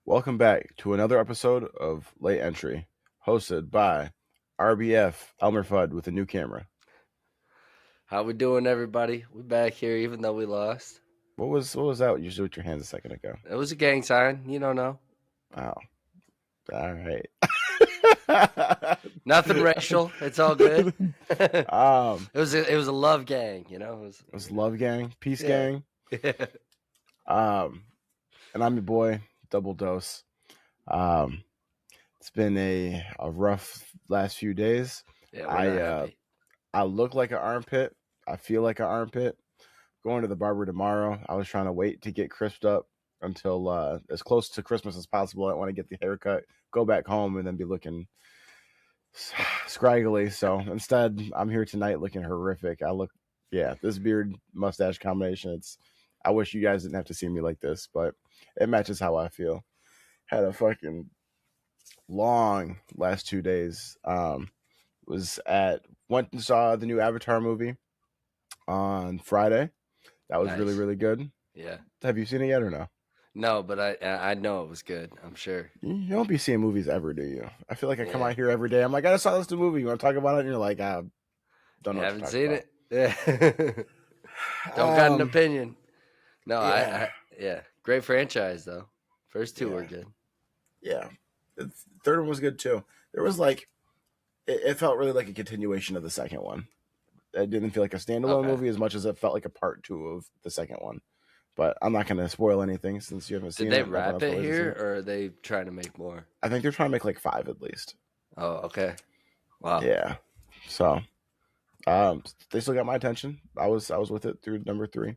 Welcome back to another episode of Late Entry, hosted by RBF Elmer Fudd with a new camera. How we doing, everybody? We back here, even though we lost. What was that you did with your hands a second ago? It was a gang sign. You don't know. Oh, all right. Nothing racial. It's all good. it um, was a love gang. it was Love Gang, Peace Yeah. Gang. And I'm your boy, Double Dose. It's been a rough last few days. Yeah, we're not happy. I look like an armpit. I feel like an armpit. Going to the barber tomorrow. I was trying to wait to get crisped up until as close to Christmas as possible. I want to get the haircut, go back home, and then be looking scraggly. So instead, I'm here tonight looking horrific. This beard mustache combination. I wish you guys didn't have to see me like this, but it matches how I feel. Had a fucking long last 2 days. Went and saw the new Avatar movie on Friday. That was Nice. really, really good. Yeah. Have you seen it yet or no? No, but I know it was good. I'm sure. You don't be seeing movies ever, do you? I feel like I come Yeah. out here every day. I'm like, I just saw this new movie. You want to talk about it? And you're like, I don't know. I what to haven't talk seen about. it. Yeah. Don't got an opinion. No, Yeah. Great franchise though. First two Yeah. were good. Yeah. The third one was good too. There was it felt really like a continuation of the second one. It didn't feel like a standalone Okay. movie as much as it felt like a part two of the second one. But I'm not going to spoil anything since you haven't seen Did it. they wrap it here, or are they trying to make more? I think they're trying to make like 5 at least. Oh, okay. Wow. Yeah. So, they still got my attention. I was with it through number 3.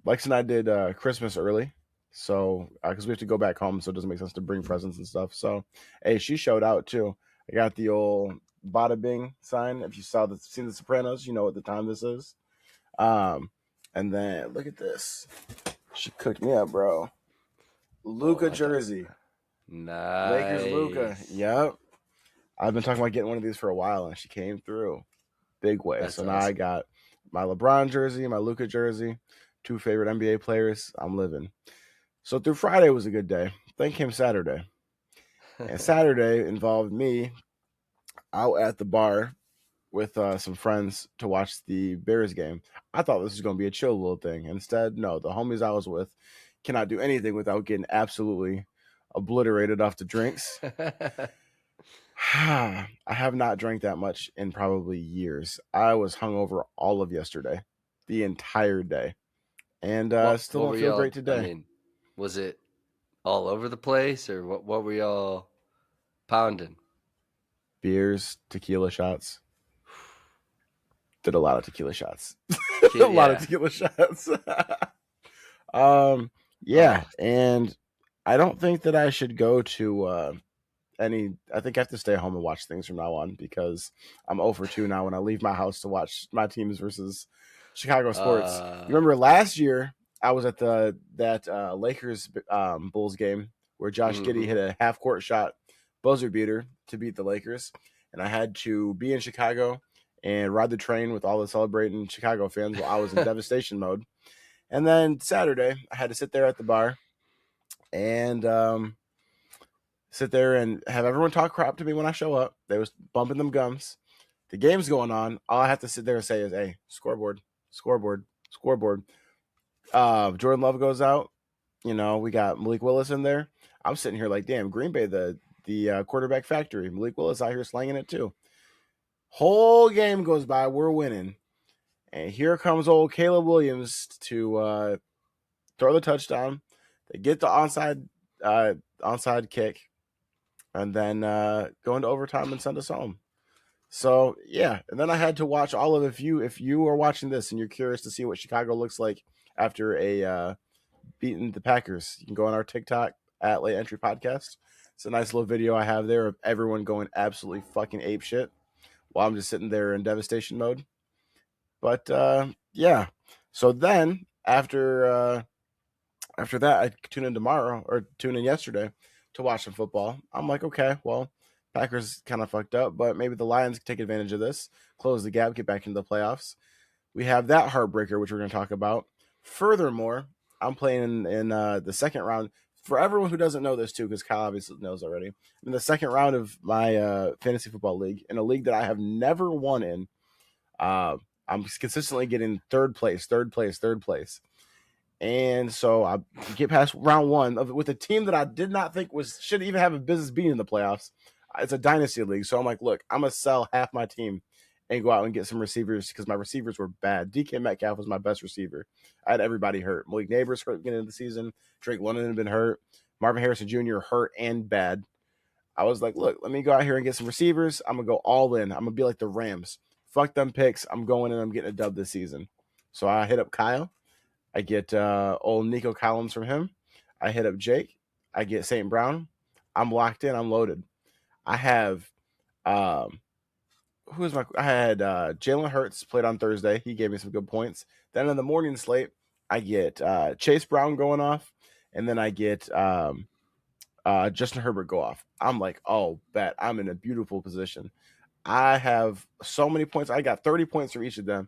Lex and I did Christmas early, so because we have to go back home, so it doesn't make sense to bring presents and stuff. So, hey, she showed out too. I got the old Bada Bing sign. If you seen The Sopranos, you know what the time this is. And then look at this. She cooked me up, bro. Luca jersey. Nice. Lakers Luca. Yep. I've been talking about getting one of these for a while, and she came through big way. That's so now awesome. I got my LeBron jersey, my Luca jersey, 2 favorite NBA players. I'm living. So through Friday was a good day. Then came Saturday. And Saturday involved me out at the bar with some friends to watch the Bears game. I thought this was going to be a chill little thing. Instead, no, the homies I was with cannot do anything without getting absolutely obliterated off the drinks. I have not drank that much in probably years. I was hungover all of yesterday, the entire day, and still don't feel great today. I mean, was it all over the place, or what were y'all pounding? Beers, tequila shots. Did a lot of tequila shots. A lot of tequila shots. Yeah, and I don't think that I should go to I think I have to stay home and watch things from now on because I'm 0 for 2 now when I leave my house to watch my teams versus Chicago sports. You remember last year I was at that Lakers Bulls game where Josh Giddey hit a half court shot buzzer beater to beat the Lakers, and I had to be in Chicago and ride the train with all the celebrating Chicago fans while I was in devastation mode. And then Saturday I had to sit there at the bar and sit there and have everyone talk crap to me when I show up. They was bumping them gums. The game's going on. All I have to sit there and say is, hey, scoreboard, scoreboard, scoreboard. Jordan Love goes out. You know, we got Malik Willis in there. I'm sitting here like, damn, Green Bay, the quarterback factory. Malik Willis out here slanging it too. Whole game goes by. We're winning. And here comes old Caleb Williams to throw the touchdown. They get the onside kick. And then go into overtime and send us home. So, yeah. And then I had to watch all of if you are watching this and you're curious to see what Chicago looks like after beating the Packers, you can go on our TikTok at Late Entry Podcast. It's a nice little video I have there of everyone going absolutely fucking apeshit while I'm just sitting there in devastation mode. But, yeah. So then, after that, I tune in yesterday to watch some football. I'm like, okay, well, Packers kind of fucked up, but maybe the Lions can take advantage of this, close the gap, get back into the playoffs. We have that heartbreaker, which we're going to talk about. Furthermore, I'm playing in the second round for everyone who doesn't know this too, because Kyle obviously knows already, I'm in the second round of my fantasy football league, in a league that I have never won in. I'm consistently getting third place, third place, third place. And so I get past round one with a team that I did not think should even have a business being in the playoffs. It's a dynasty league. So I'm like, look, I'm going to sell half my team and go out and get some receivers because my receivers were bad. DK Metcalf was my best receiver. I had everybody hurt. Malik Neighbors hurt beginning of the season. Drake London had been hurt. Marvin Harrison Jr. hurt and bad. I was like, look, let me go out here and get some receivers. I'm going to go all in. I'm going to be like the Rams. Fuck them picks. I'm going in. I'm getting a dub this season. So I hit up Kyle. I get old Nico Collins from him. I hit up Jake. I get St. Brown. I'm locked in. I'm loaded. I have I had Jalen Hurts played on Thursday. He gave me some good points. Then in the morning slate, I get Chase Brown going off, and then I get Justin Herbert go off. I'm like, oh, bet. I'm in a beautiful position. I have so many points. I got 30 points from each of them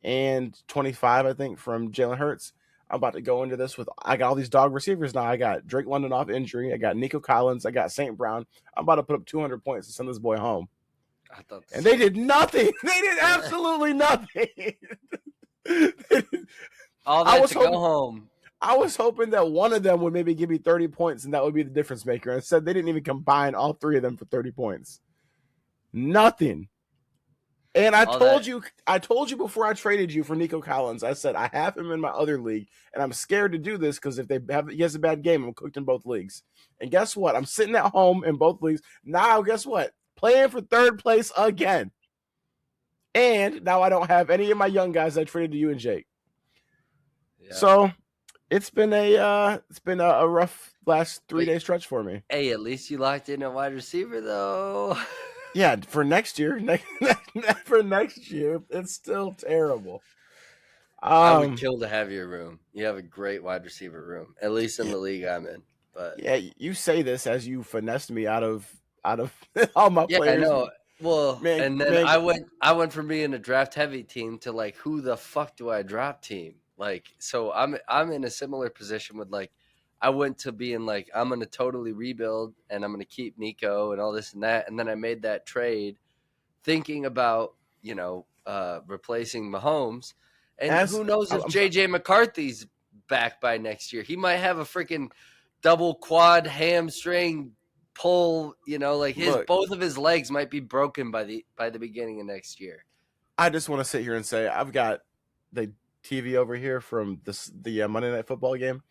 and 25, I think, from Jalen Hurts. I'm about to go into this with, I got all these dog receivers now. I got Drake London off injury. I got Nico Collins. I got St. Brown. I'm about to put up 200 points to send this boy home. And they did nothing. They did absolutely nothing. All that to go home. I was hoping that one of them would maybe give me 30 points and that would be the difference maker. Instead, they didn't even combine all three of them for 30 points. Nothing. And I told you before I traded you for Nico Collins, I said I have him in my other league, and I'm scared to do this because if he has a bad game, I'm cooked in both leagues. And guess what? I'm sitting at home in both leagues. Now, guess what? Playing for third place again. And now I don't have any of my young guys I traded to you and Jake. Yeah. So it's been a rough last 3-day stretch for me. Hey, at least you locked in a wide receiver though. Yeah, for next year, it's still terrible. I would kill to have your room. You have a great wide receiver room, at least in the league I'm in. But yeah, you say this as you finessed me out of all my players. Yeah, I know. Well, and then I went from being a draft heavy team to like, who the fuck do I drop team? Like, so I'm in a similar position with like, I went to being like, I'm going to totally rebuild and I'm going to keep Nico and all this and that. And then I made that trade thinking about, replacing Mahomes. And who knows if J.J. McCarthy's back by next year. He might have a freaking double quad hamstring pull, both of his legs might be broken by the beginning of next year. I just want to sit here and say I've got the TV over here from the Monday Night Football game.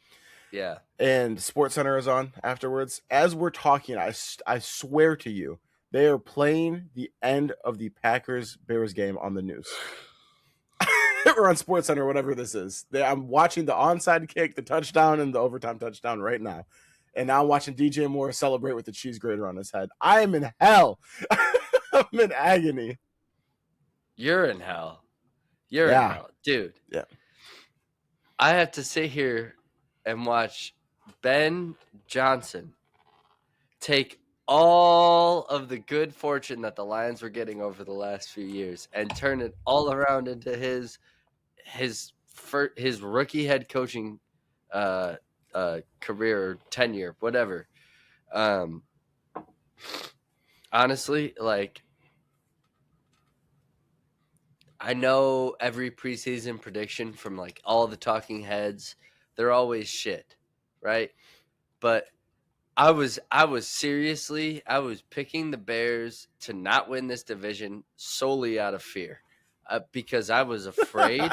Yeah. And SportsCenter is on afterwards. As we're talking, I swear to you, they are playing the end of the Packers-Bears game on the news. We're on SportsCenter, whatever this is. I'm watching the onside kick, the touchdown, and the overtime touchdown right now. And now I'm watching DJ Moore celebrate with the cheese grater on his head. I am in hell. I'm in agony. You're in hell. You're in hell. Dude. Yeah. I have to sit here and watch Ben Johnson take all of the good fortune that the Lions were getting over the last few years and turn it all around into his rookie head coaching career, tenure, whatever. Honestly, like, I know every preseason prediction from like all the talking heads, they're always shit, right? But I was picking the Bears to not win this division solely out of fear, because I was afraid.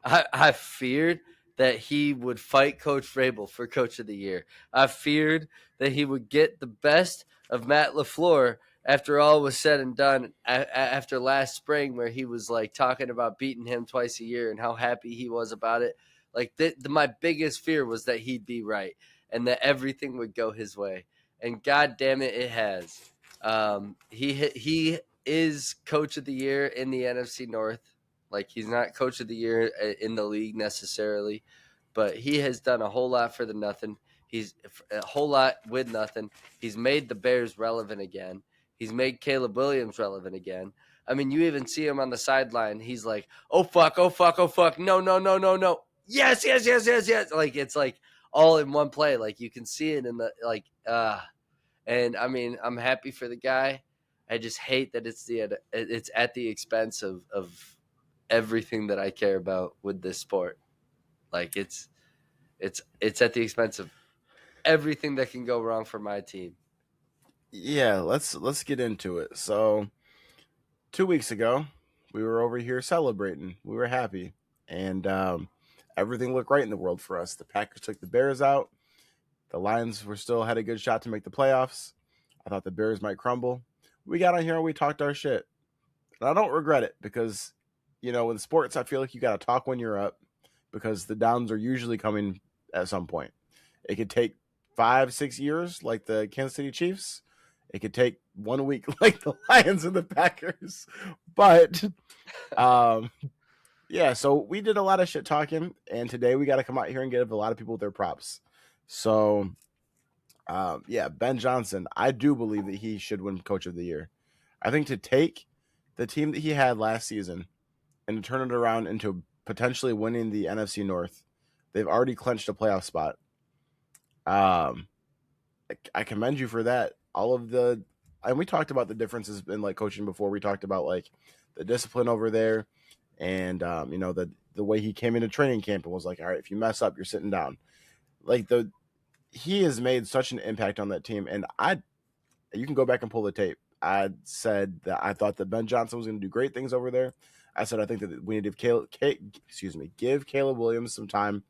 I feared that he would fight Coach Vrabel for Coach of the Year. I feared that he would get the best of Matt LaFleur after all was said and done, after last spring where he was like talking about beating him twice a year and how happy he was about it. Like my biggest fear was that he'd be right and that everything would go his way. And God damn it has. He is Coach of the Year in the NFC North. Like, he's not Coach of the Year in the league necessarily, but he has done a whole lot for the nothing. He's a whole lot with nothing. He's made the Bears relevant again. He's made Caleb Williams relevant again. I mean, you even see him on the sideline. He's like, oh, fuck, oh, fuck, oh, fuck. No. Yes. Like, it's like all in one play. Like you can see it in the and I mean, I'm happy for the guy. I just hate that it's at the expense of everything that I care about with this sport. Like it's at the expense of everything that can go wrong for my team. Yeah, let's get into it. So 2 weeks ago, we were over here celebrating. We were happy, and everything looked right in the world for us. The Packers took the Bears out. The Lions were still had a good shot to make the playoffs. I thought the Bears might crumble. We got on here and we talked our shit, and I don't regret it because, in sports, I feel like you got to talk when you're up because the downs are usually coming at some point. It could take 5-6 years, like the Kansas City Chiefs. It could take 1 week, like the Lions and the Packers. But yeah, so we did a lot of shit talking, and today we got to come out here and give a lot of people their props. So yeah, Ben Johnson, I do believe that he should win Coach of the Year. I think to take the team that he had last season and to turn it around into potentially winning the NFC North, they've already clinched a playoff spot. I commend you for that. And we talked about the differences in like coaching before. We talked about like the discipline over there, and the way he came into training camp and was like, all right, if you mess up, you're sitting down. Like he has made such an impact on that team, and you can go back and pull the tape. I said that I thought that Ben Johnson was going to do great things over there. I said I think that we need to give Caleb Williams some time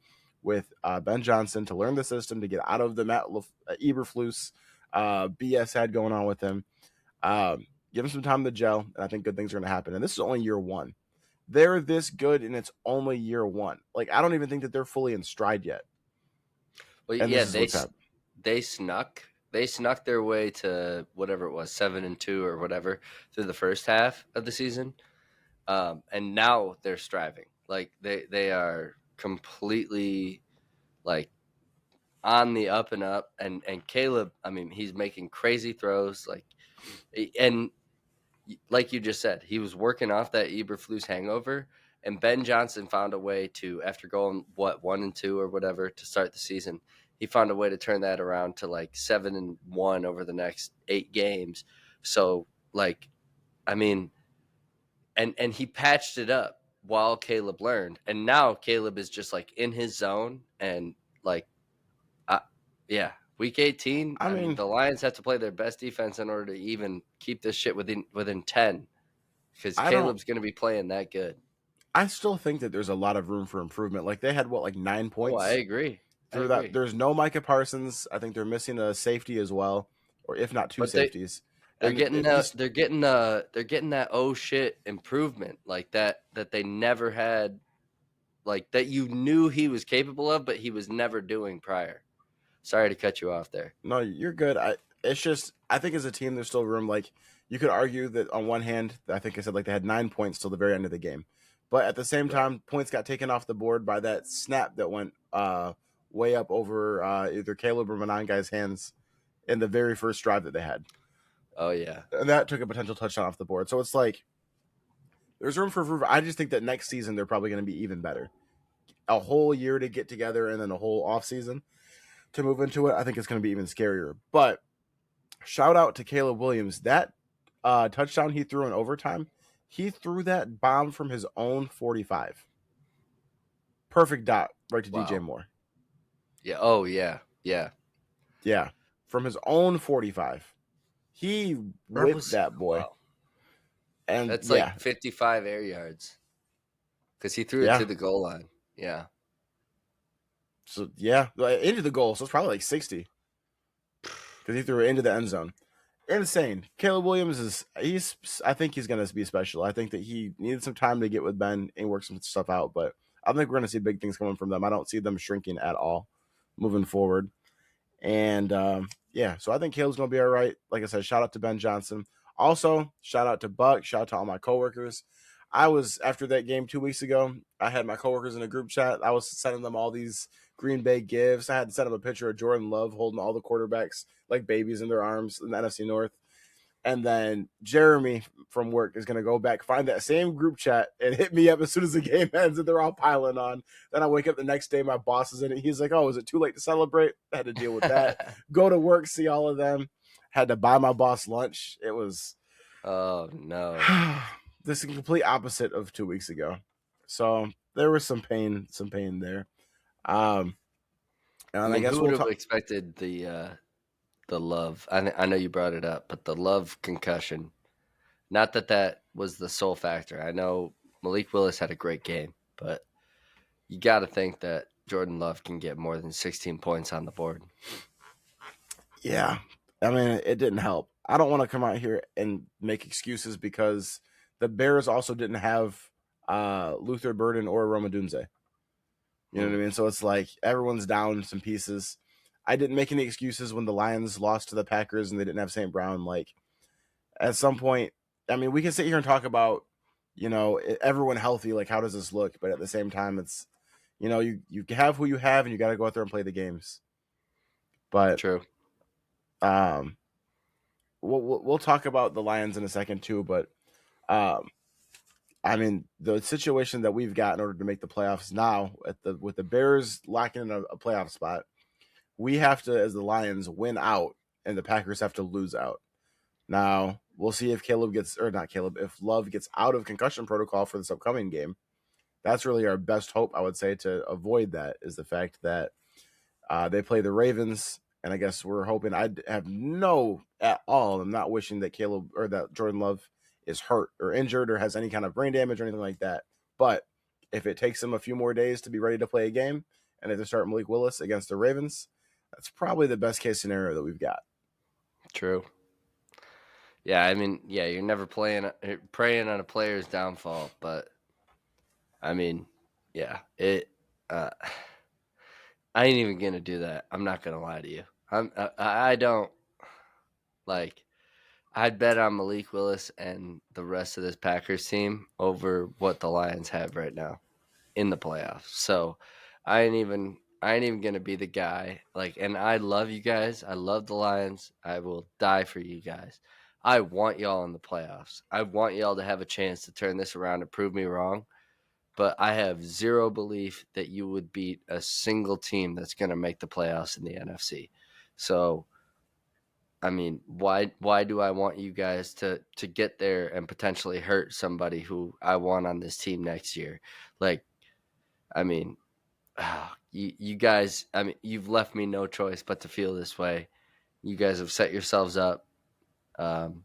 with Ben Johnson to learn the system, to get out of the Matt Eberflus BS had going on with him. Give him some time to gel, and I think good things are going to happen. And this is only year one. They're this good, and it's only year one. Like, I don't even think that they're fully in stride yet. Well, And yeah, this is what's happening. they snuck their way to whatever it was, 7-2 or whatever through the first half of the season, and now they're striving. Like they are completely like on the up and up. And Caleb, I mean, he's making crazy throws. And like you just said, he was working off that Eberflus hangover. And Ben Johnson found a way to, after going 1-2 or whatever to start the season, he found a way to turn that around to like 7-1 over the next 8 games. So like, I mean, and he patched it up while Caleb learned, and now Caleb is just like in his zone and like, yeah. Week 18. I I mean, mean, the Lions have to play their best defense in order to even keep this shit within 10, because I don't. Caleb's going to be playing that good. I still think that there's a lot of room for improvement. Like they had like 9 Oh, I points agree. I through that. agree. There's no Micah Parsons. I think they're missing a safety as well, or if not two But safeties. they're And getting it just they're getting that oh shit improvement, like that they never had, like that you knew he was capable of, but he was never doing prior. Sorry to cut you off there. no, you're good. It's just I think as a team there's still room. Like you could argue that on one hand, I think I said like they had 9 points till the very end of the game, but at the same Right. time, points got taken off the board by that snap that went way up over either Caleb or Manon guy's hands in the very first drive that they had, Oh yeah. and that took a potential touchdown off the board. So it's like there's room for improvement. I just think that next season they're probably going to be even better. A whole year to get together and then a whole off season to move into it, I think it's going to be even scarier. But shout out to Caleb Williams. That touchdown he threw in overtime, he threw that bomb from his own 45. Perfect dot right to DJ Wow. Moore. Yeah. Oh yeah. Yeah. Yeah, from his own 45. He That whipped was that boy. wow. And That's yeah, like 55 air yards because he threw it yeah. to the goal line. Yeah. So yeah, into the goal. So it's probably like 60 because he threw it into the end zone. Insane. Caleb Williams I think he's going to be special. I think that he needed some time to get with Ben and work some stuff out, but I think we're going to see big things coming from them. I don't see them shrinking at all moving forward. And yeah, so I think Caleb's going to be all right. Like I said, shout out to Ben Johnson. Also, shout out to Buck. Shout out to all my coworkers. I was, after that game 2 weeks ago, I had my coworkers in a group chat. I was sending them all these Green Bay gifts. I had to send them a picture of Jordan Love holding all the quarterbacks like babies in their arms in the NFC North. And then Jeremy from work is going to go back, find that same group chat, and hit me up as soon as the game ends, and they're all piling on. Then I wake up the next day, my boss is in it. He's like, "Oh, is it too late to celebrate?" I had to deal with that. Go to work, see all of them. Had to buy my boss lunch. It was Oh no. this is the complete opposite of 2 weeks ago. So there was some pain there. And I I mean, guess who we'll would have talk. expected the love? I know you brought it up, but the love concussion. Not that that was the sole factor. I know Malik Willis had a great game, but you got to think that Jordan Love can get more than 16 points on the board. Yeah, I mean, it didn't help. I don't want to come out here and make excuses because the Bears also didn't have Luther Burden or Roma Dunze. You know what I mean? So it's like everyone's down some pieces. I didn't make any excuses when the Lions lost to the Packers and they didn't have St. Brown. Like at some point, I mean, we can sit here and talk about, everyone healthy. Like, how does this look? But at the same time, it's, you have who you have and you got to go out there and play the games. But True. um, we'll talk about the Lions in a second too. But I mean, the situation that we've got in order to make the playoffs now, with the Bears locking in a playoff spot, we have to, as the Lions, win out, and the Packers have to lose out. Now we'll see if if Love gets out of concussion protocol for this upcoming game. That's really our best hope, I would say, to avoid that is the fact that they play the Ravens, and I guess we're hoping. I have no at all. I'm not wishing that that Jordan Love is hurt or injured or has any kind of brain damage or anything like that. But if it takes him a few more days to be ready to play a game, and if they start Malik Willis against the Ravens, that's probably the best case scenario that we've got. True. Yeah, I mean, yeah, you're never preying on a player's downfall, but I mean, yeah, I ain't even gonna do that. I'm not gonna lie to you. I don't like. I'd bet on Malik Willis and the rest of this Packers team over what the Lions have right now in the playoffs. So I ain't even gonna be the guy. Like, and I love you guys. I love the Lions. I will die for you guys. I want y'all in the playoffs. I want y'all to have a chance to turn this around and prove me wrong. But I have zero belief that you would beat a single team that's gonna make the playoffs in the NFC. So I mean, why do I want you guys to get there and potentially hurt somebody who I want on this team next year? Like, I mean, you guys, I mean, you've left me no choice but to feel this way. You guys have set yourselves up. Um,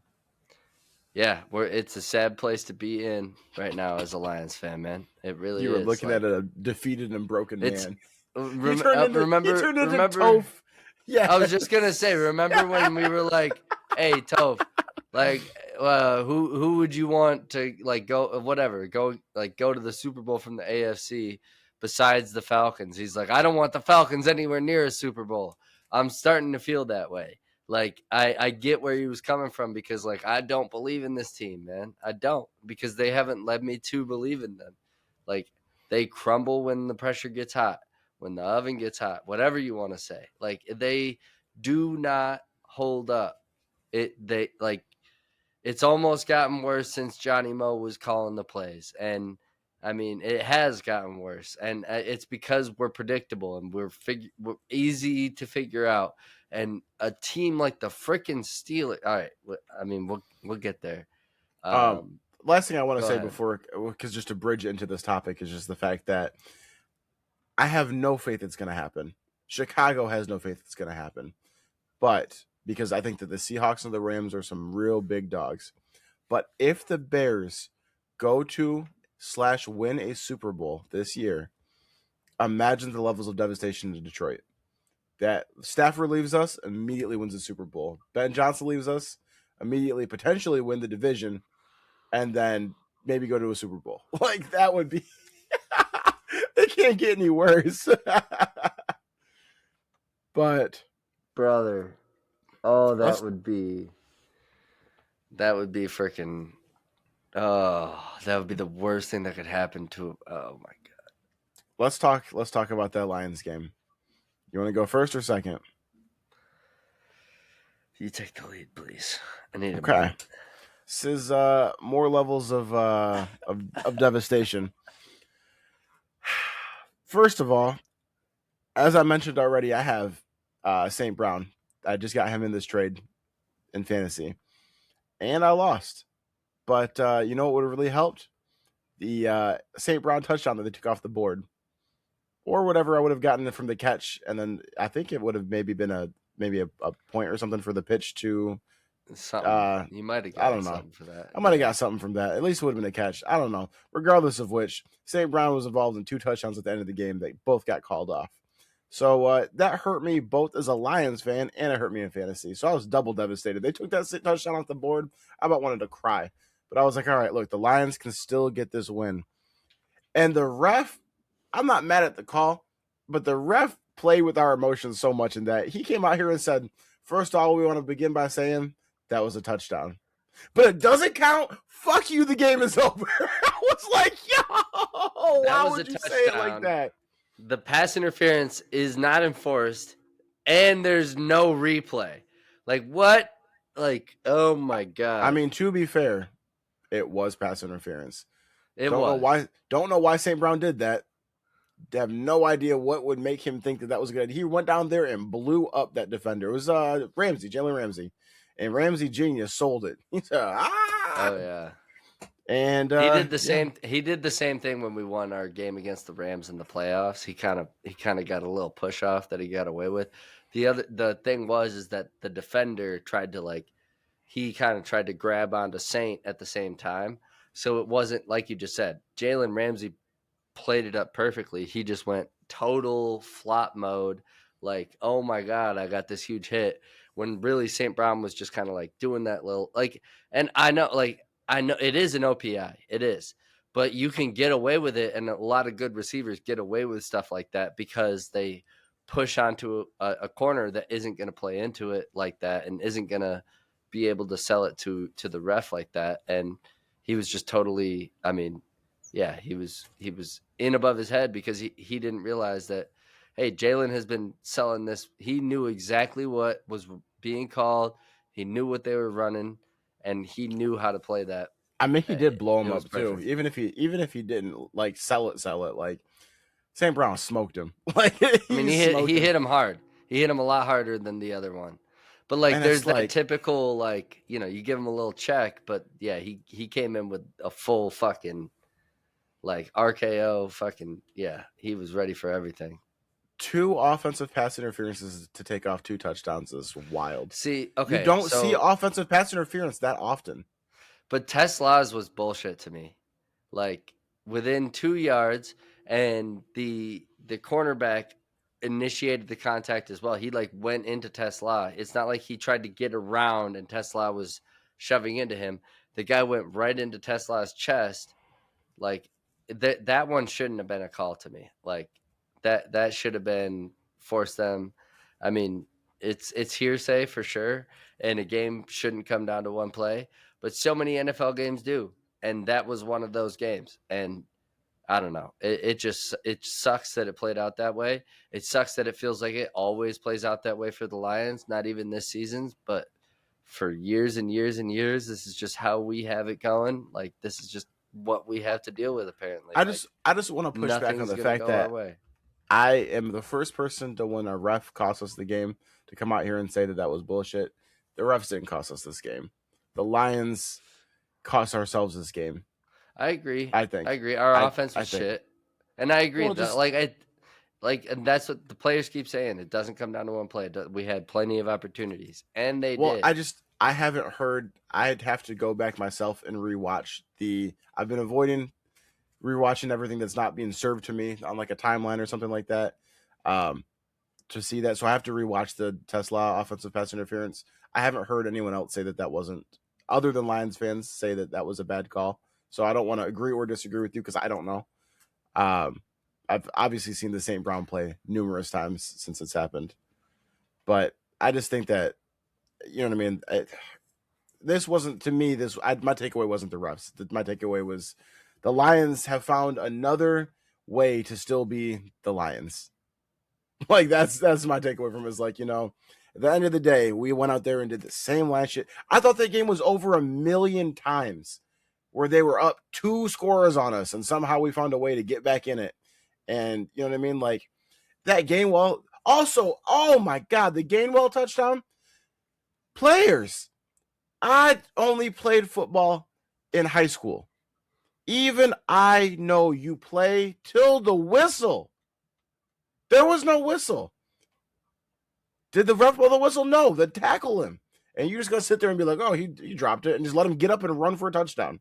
yeah, it's a sad place to be in right now as a Lions fan, man. It really You were is. looking at Like, a defeated and broken it's man. He turned into remember. Toph. Yeah. I was just gonna say, remember when we were like, "Hey, Toph, like, who would you want to like go whatever go to the Super Bowl from the AFC besides the Falcons?" He's like, "I don't want the Falcons anywhere near a Super Bowl." I'm starting to feel that way. Like, I get where he was coming from because like I don't believe in this team, man. I don't because they haven't led me to believe in them. Like, they crumble when the pressure gets hot, when the oven gets hot, whatever you want to say. Like, they do not hold up. It's almost gotten worse since Johnny Moe was calling the plays. And I mean, it has gotten worse. And it's because we're predictable and we're easy to figure out. And a team like the freaking Steelers, all right, I mean, we'll get there. Um, last thing I want to Go say ahead. because just to bridge into this topic is just the fact that I have no faith it's going to happen. Chicago has no faith it's going to happen. But because I think that the Seahawks and the Rams are some real big dogs. But if the Bears go to / win a Super Bowl this year, imagine the levels of devastation in Detroit. That Stafford leaves us, immediately wins the Super Bowl. Ben Johnson leaves us, immediately potentially win the division, and then maybe go to a Super Bowl. Like, that would be it can't get any worse. But Brother, oh, that let's would be freaking. Oh, that would be the worst thing that could happen to. Oh my god. let's talk about that Lions game. You want to go first or second? You take the lead, please. I need a Okay. minute. This is more levels of devastation. First of all, as I mentioned already, I have St. Brown. I just got him in this trade in fantasy, and I lost. But you know what would have really helped? The St. Brown touchdown that they took off the board, or whatever I would have gotten from the catch, and then I think it would have maybe been a point or something for the pitch to. Something. You might have I gotten don't know. something for that. I might have got something from that. At least it would have been a catch. I don't know. Regardless of which, St. Brown was involved in 2 touchdowns at the end of the game. They both got called off. So that hurt me both as a Lions fan and it hurt me in fantasy. So I was double devastated. They took that touchdown off the board. I about wanted to cry. But I was like, all right, look, the Lions can still get this win. And the ref, I'm not mad at the call, but the ref played with our emotions so much in that he came out here and said, first of all, we want to begin by saying that was a touchdown. But it doesn't count. Fuck you, the game is over. I was like, yo, why would you say it like that? The pass interference is not enforced, and there's no replay. Like, what? Like, oh my God. I mean, to be fair, it was pass interference. Don't know why St. Brown did that. They have no idea what would make him think that was good. He went down there and blew up that defender. It was Jalen Ramsey. And Ramsey Genius sold it. He said, oh yeah. And he did the same. He did the same thing when we won our game against the Rams in the playoffs. He kind of got a little push off that he got away with. The thing is that the defender tried to grab onto Saint at the same time. So it wasn't like you just said. Jalen Ramsey played it up perfectly. He just went total flop mode. Like, oh my God, I got this huge hit. When really St. Brown was just kind of like doing that little and I know it is an OPI. It is. But you can get away with it, and a lot of good receivers get away with stuff like that because they push onto a corner that isn't going to play into it like that and isn't going to be able to sell it to the ref like that. And he was just totally, he was in above his head because he didn't realize that, hey, Jalen has been selling this. He knew exactly what was being called. He knew what they were running, and he knew how to play that. I mean, he did blow him up perfect. too. Even if he didn't like sell it. Like St. Brown smoked him. Like he hit him hard. He hit him a lot harder than the other one. But there's that typical you give him a little check, but yeah, he came in with a full fucking RKO fucking he was ready for everything. 2 offensive pass interferences to take off 2 touchdowns is wild. See, okay, you don't see offensive pass interference that often. But Tesla's was bullshit to me. Like within 2 yards, and the cornerback initiated the contact as well. He went into Tesla. It's not like he tried to get around and Tesla was shoving into him. The guy went right into Tesla's chest. That one shouldn't have been a call to me. That should have been forced them. I mean, it's hearsay for sure, and a game shouldn't come down to one play, but so many NFL games do, and that was one of those games. And I don't know. It sucks that it played out that way. It sucks that it feels like it always plays out that way for the Lions, not even this season, but for years and years and years, this is just how we have it going. This is just what we have to deal with, apparently. I just want to push back on the fact that I am the first person to, when a ref cost us the game, to come out here and say that was bullshit. The refs didn't cost us this game. The Lions cost ourselves this game. I agree. I agree. Our offense was shit, and I agree. And that's what the players keep saying. It doesn't come down to one play. We had plenty of opportunities, and they did. I haven't heard. I'd have to go back myself and rewatch I've been avoiding rewatching everything that's not being served to me on a timeline or something like that to see that. So I have to rewatch the Tesla offensive pass interference. I haven't heard anyone else say that wasn't, other than Lions fans, say that was a bad call. So I don't want to agree or disagree with you because I don't know. I've obviously seen the St. Brown play numerous times since it's happened. But I just think that, you know what I mean? This wasn't, to me, my takeaway wasn't the refs. My takeaway was the Lions have found another way to still be the Lions. That's my takeaway from it, is At the end of the day, we went out there and did the same last shit. I thought that game was over 1,000,000 times where they were up 2 scores on us and somehow we found a way to get back in it. And you know what I mean? Like that Gainwell. Also, oh my God, the Gainwell touchdown. Players. I only played football in high school. Even I know you play till the whistle. There was no whistle. Did the ref blow the whistle? No, then tackle him. And you just got to sit there and be like, oh, he dropped it, and just let him get up and run for a touchdown.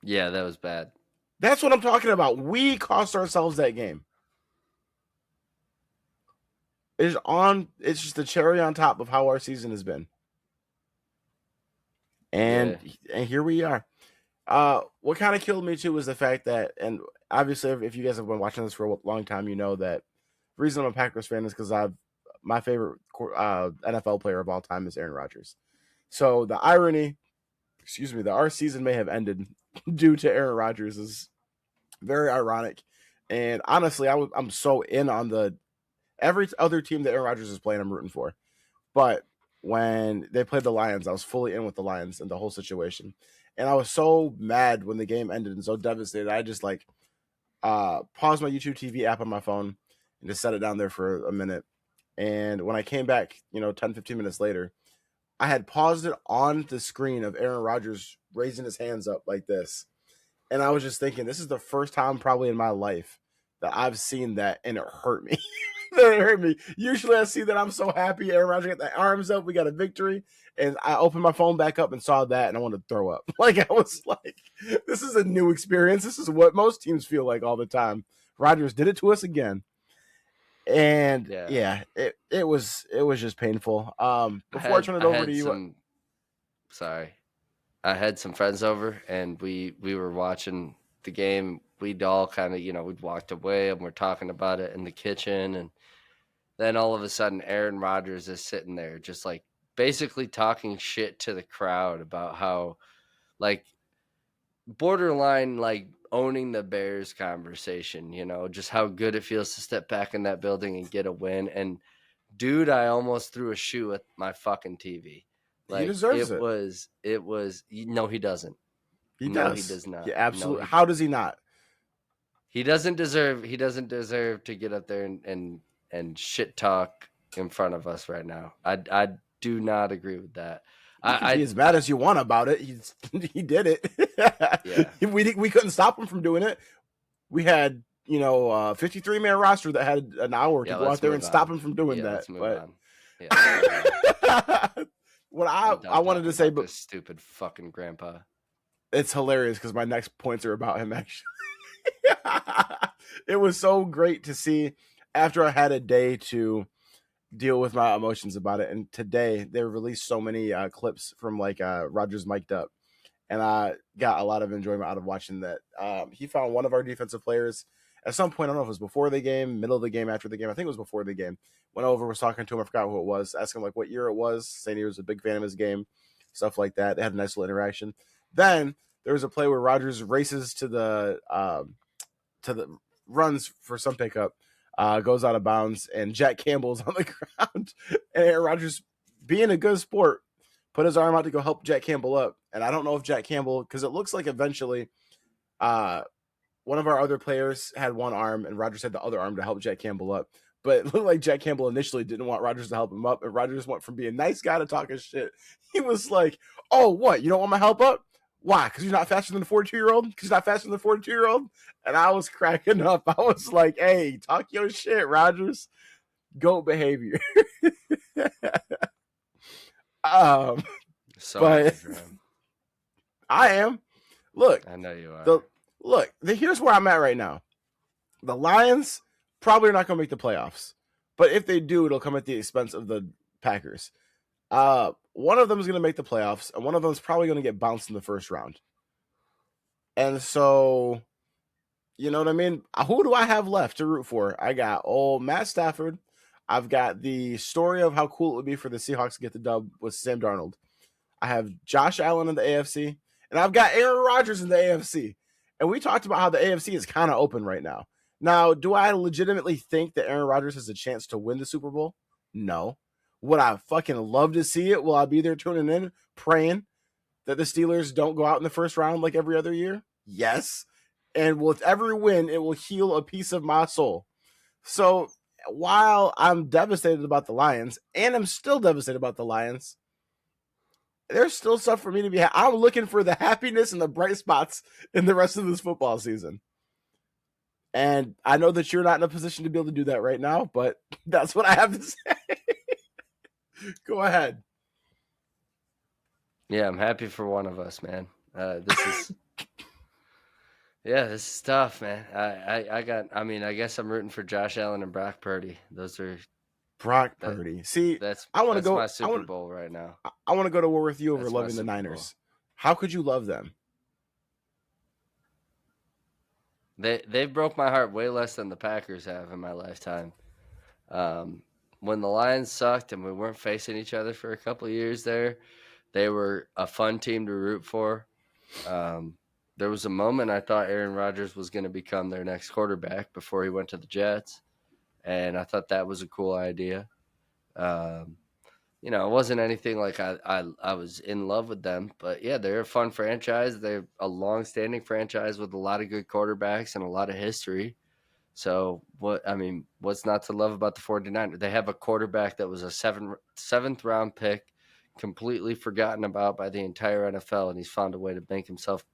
Yeah, that was bad. That's what I'm talking about. We cost ourselves that game. It's just the cherry on top of how our season has been. And here we are. What kind of killed me too was the fact that, and obviously if you guys have been watching this for a long time, you know that the reason I'm a Packers fan is because my favorite NFL player of all time is Aaron Rodgers. So the irony, that our season may have ended due to Aaron Rodgers is very ironic. And honestly, I'm so in on every other team that Aaron Rodgers is playing, I'm rooting for. But when they played the Lions, I was fully in with the Lions and the whole situation. And I was so mad when the game ended and so devastated. I just paused my YouTube TV app on my phone and just set it down there for a minute. And when I came back, 10, 15 minutes later, I had paused it on the screen of Aaron Rodgers raising his hands up like this. And I was just thinking, this is the first time probably in my life that I've seen that, and it hurt me. It hurt me. Usually I see that I'm so happy. Aaron Rodgers got the arms up. We got a victory. And I opened my phone back up and saw that, and I wanted to throw up. I was like, this is a new experience. This is what most teams feel like all the time. Rodgers did it to us again. And it was just painful. Before I turn it over to you. Sorry. I had some friends over, and we were watching the game. We'd all kind of, we'd walked away and we're talking about it in the kitchen. And then all of a sudden, Aaron Rodgers is sitting there just basically talking shit to the crowd about how borderline owning the Bears conversation, just how good it feels to step back in that building and get a win. And dude, I almost threw a shoe at my fucking TV. He deserves it. It was. No, he doesn't. He does not. Yeah, absolutely. How does he not? He doesn't deserve to get up there and shit talk in front of us right now. I do not agree with that. You can be as mad as you want about it. He did it. Yeah. We couldn't stop him from doing it. We had 53-man roster that had an hour to go out there and stop him from doing that. Let's move on. Yeah. What I wanted to say, but this stupid fucking grandpa. It's hilarious because my next points are about him. Actually, it was so great to see after I had a day to deal with my emotions about it. And today they released so many clips from Rodgers mic'd up, and I got a lot of enjoyment out of watching that. He found one of our defensive players at some point. I don't know if it was before the game, middle of the game, after the game. I think it was before the game. Went over, was talking to him. I forgot who it was. Asked him what year it was. Saying he was a big fan of his game, stuff like that. They had a nice little interaction. Then there was a play where Rodgers races to the runs for some pickup, goes out of bounds, and Jack Campbell's on the ground. And Aaron Rodgers, being a good sport, put his arm out to go help Jack Campbell up. And I don't know if Jack Campbell, because it looks like eventually one of our other players had one arm and Rodgers had the other arm to help Jack Campbell up. But it looked like Jack Campbell initially didn't want Rodgers to help him up, and Rodgers went from being a nice guy to talking shit. He was like, oh, what? You don't want my help up? Why? Because you're not faster than the 42-year-old? Because you're not faster than the 42-year-old? And I was cracking up. I was like, hey, talk your shit, Rodgers. Goat behavior. But I am. Look. I know you are. Here's where I'm at right now. The Lions probably are not going to make the playoffs. But if they do, it'll come at the expense of the Packers. One of them is going to make the playoffs, and one of them is probably going to get bounced in the first round. And so, you know what I mean? Who do I have left to root for? I got old Matt Stafford. I've got the story of how cool it would be for the Seahawks to get the dub with Sam Darnold. I have Josh Allen in the AFC, and I've got Aaron Rodgers in the AFC. And we talked about how the AFC is kind of open right now. Now, do I legitimately think that Aaron Rodgers has a chance to win the Super Bowl? No. Would I fucking love to see it? Will I be there tuning in, praying that the Steelers don't go out in the first round like every other year? Yes. And with every win, it will heal a piece of my soul. So while I'm devastated about the Lions, and I'm still devastated about the Lions, there's still stuff for me to be. I'm looking for the happiness and the bright spots in the rest of this football season. And I know that you're not in a position to be able to do that right now, but that's what I have to say. Go ahead. Yeah, I'm happy for one of us, man. This is this is tough, man. I guess I'm rooting for Josh Allen and Brock Purdy. Those are Brock that Purdy. See, that's I want to that's go. my Super Bowl right now. I want to go to war with you over That's my loving the Super Bowl. Niners. How could you love them? They've broke my heart way less than the Packers have in my lifetime. When the Lions sucked and we weren't facing each other for a couple of years there, they were a fun team to root for. There was a moment I thought Aaron Rodgers was going to become their next quarterback before he went to the Jets, and I thought that was a cool idea. It wasn't anything like I was in love with them, but yeah, they're a fun franchise. They're a long-standing franchise with a lot of good quarterbacks and a lot of history. So what's not to love about the 49ers? They have a quarterback that was a seventh round pick, completely forgotten about by the entire NFL, and he's found a way to make himself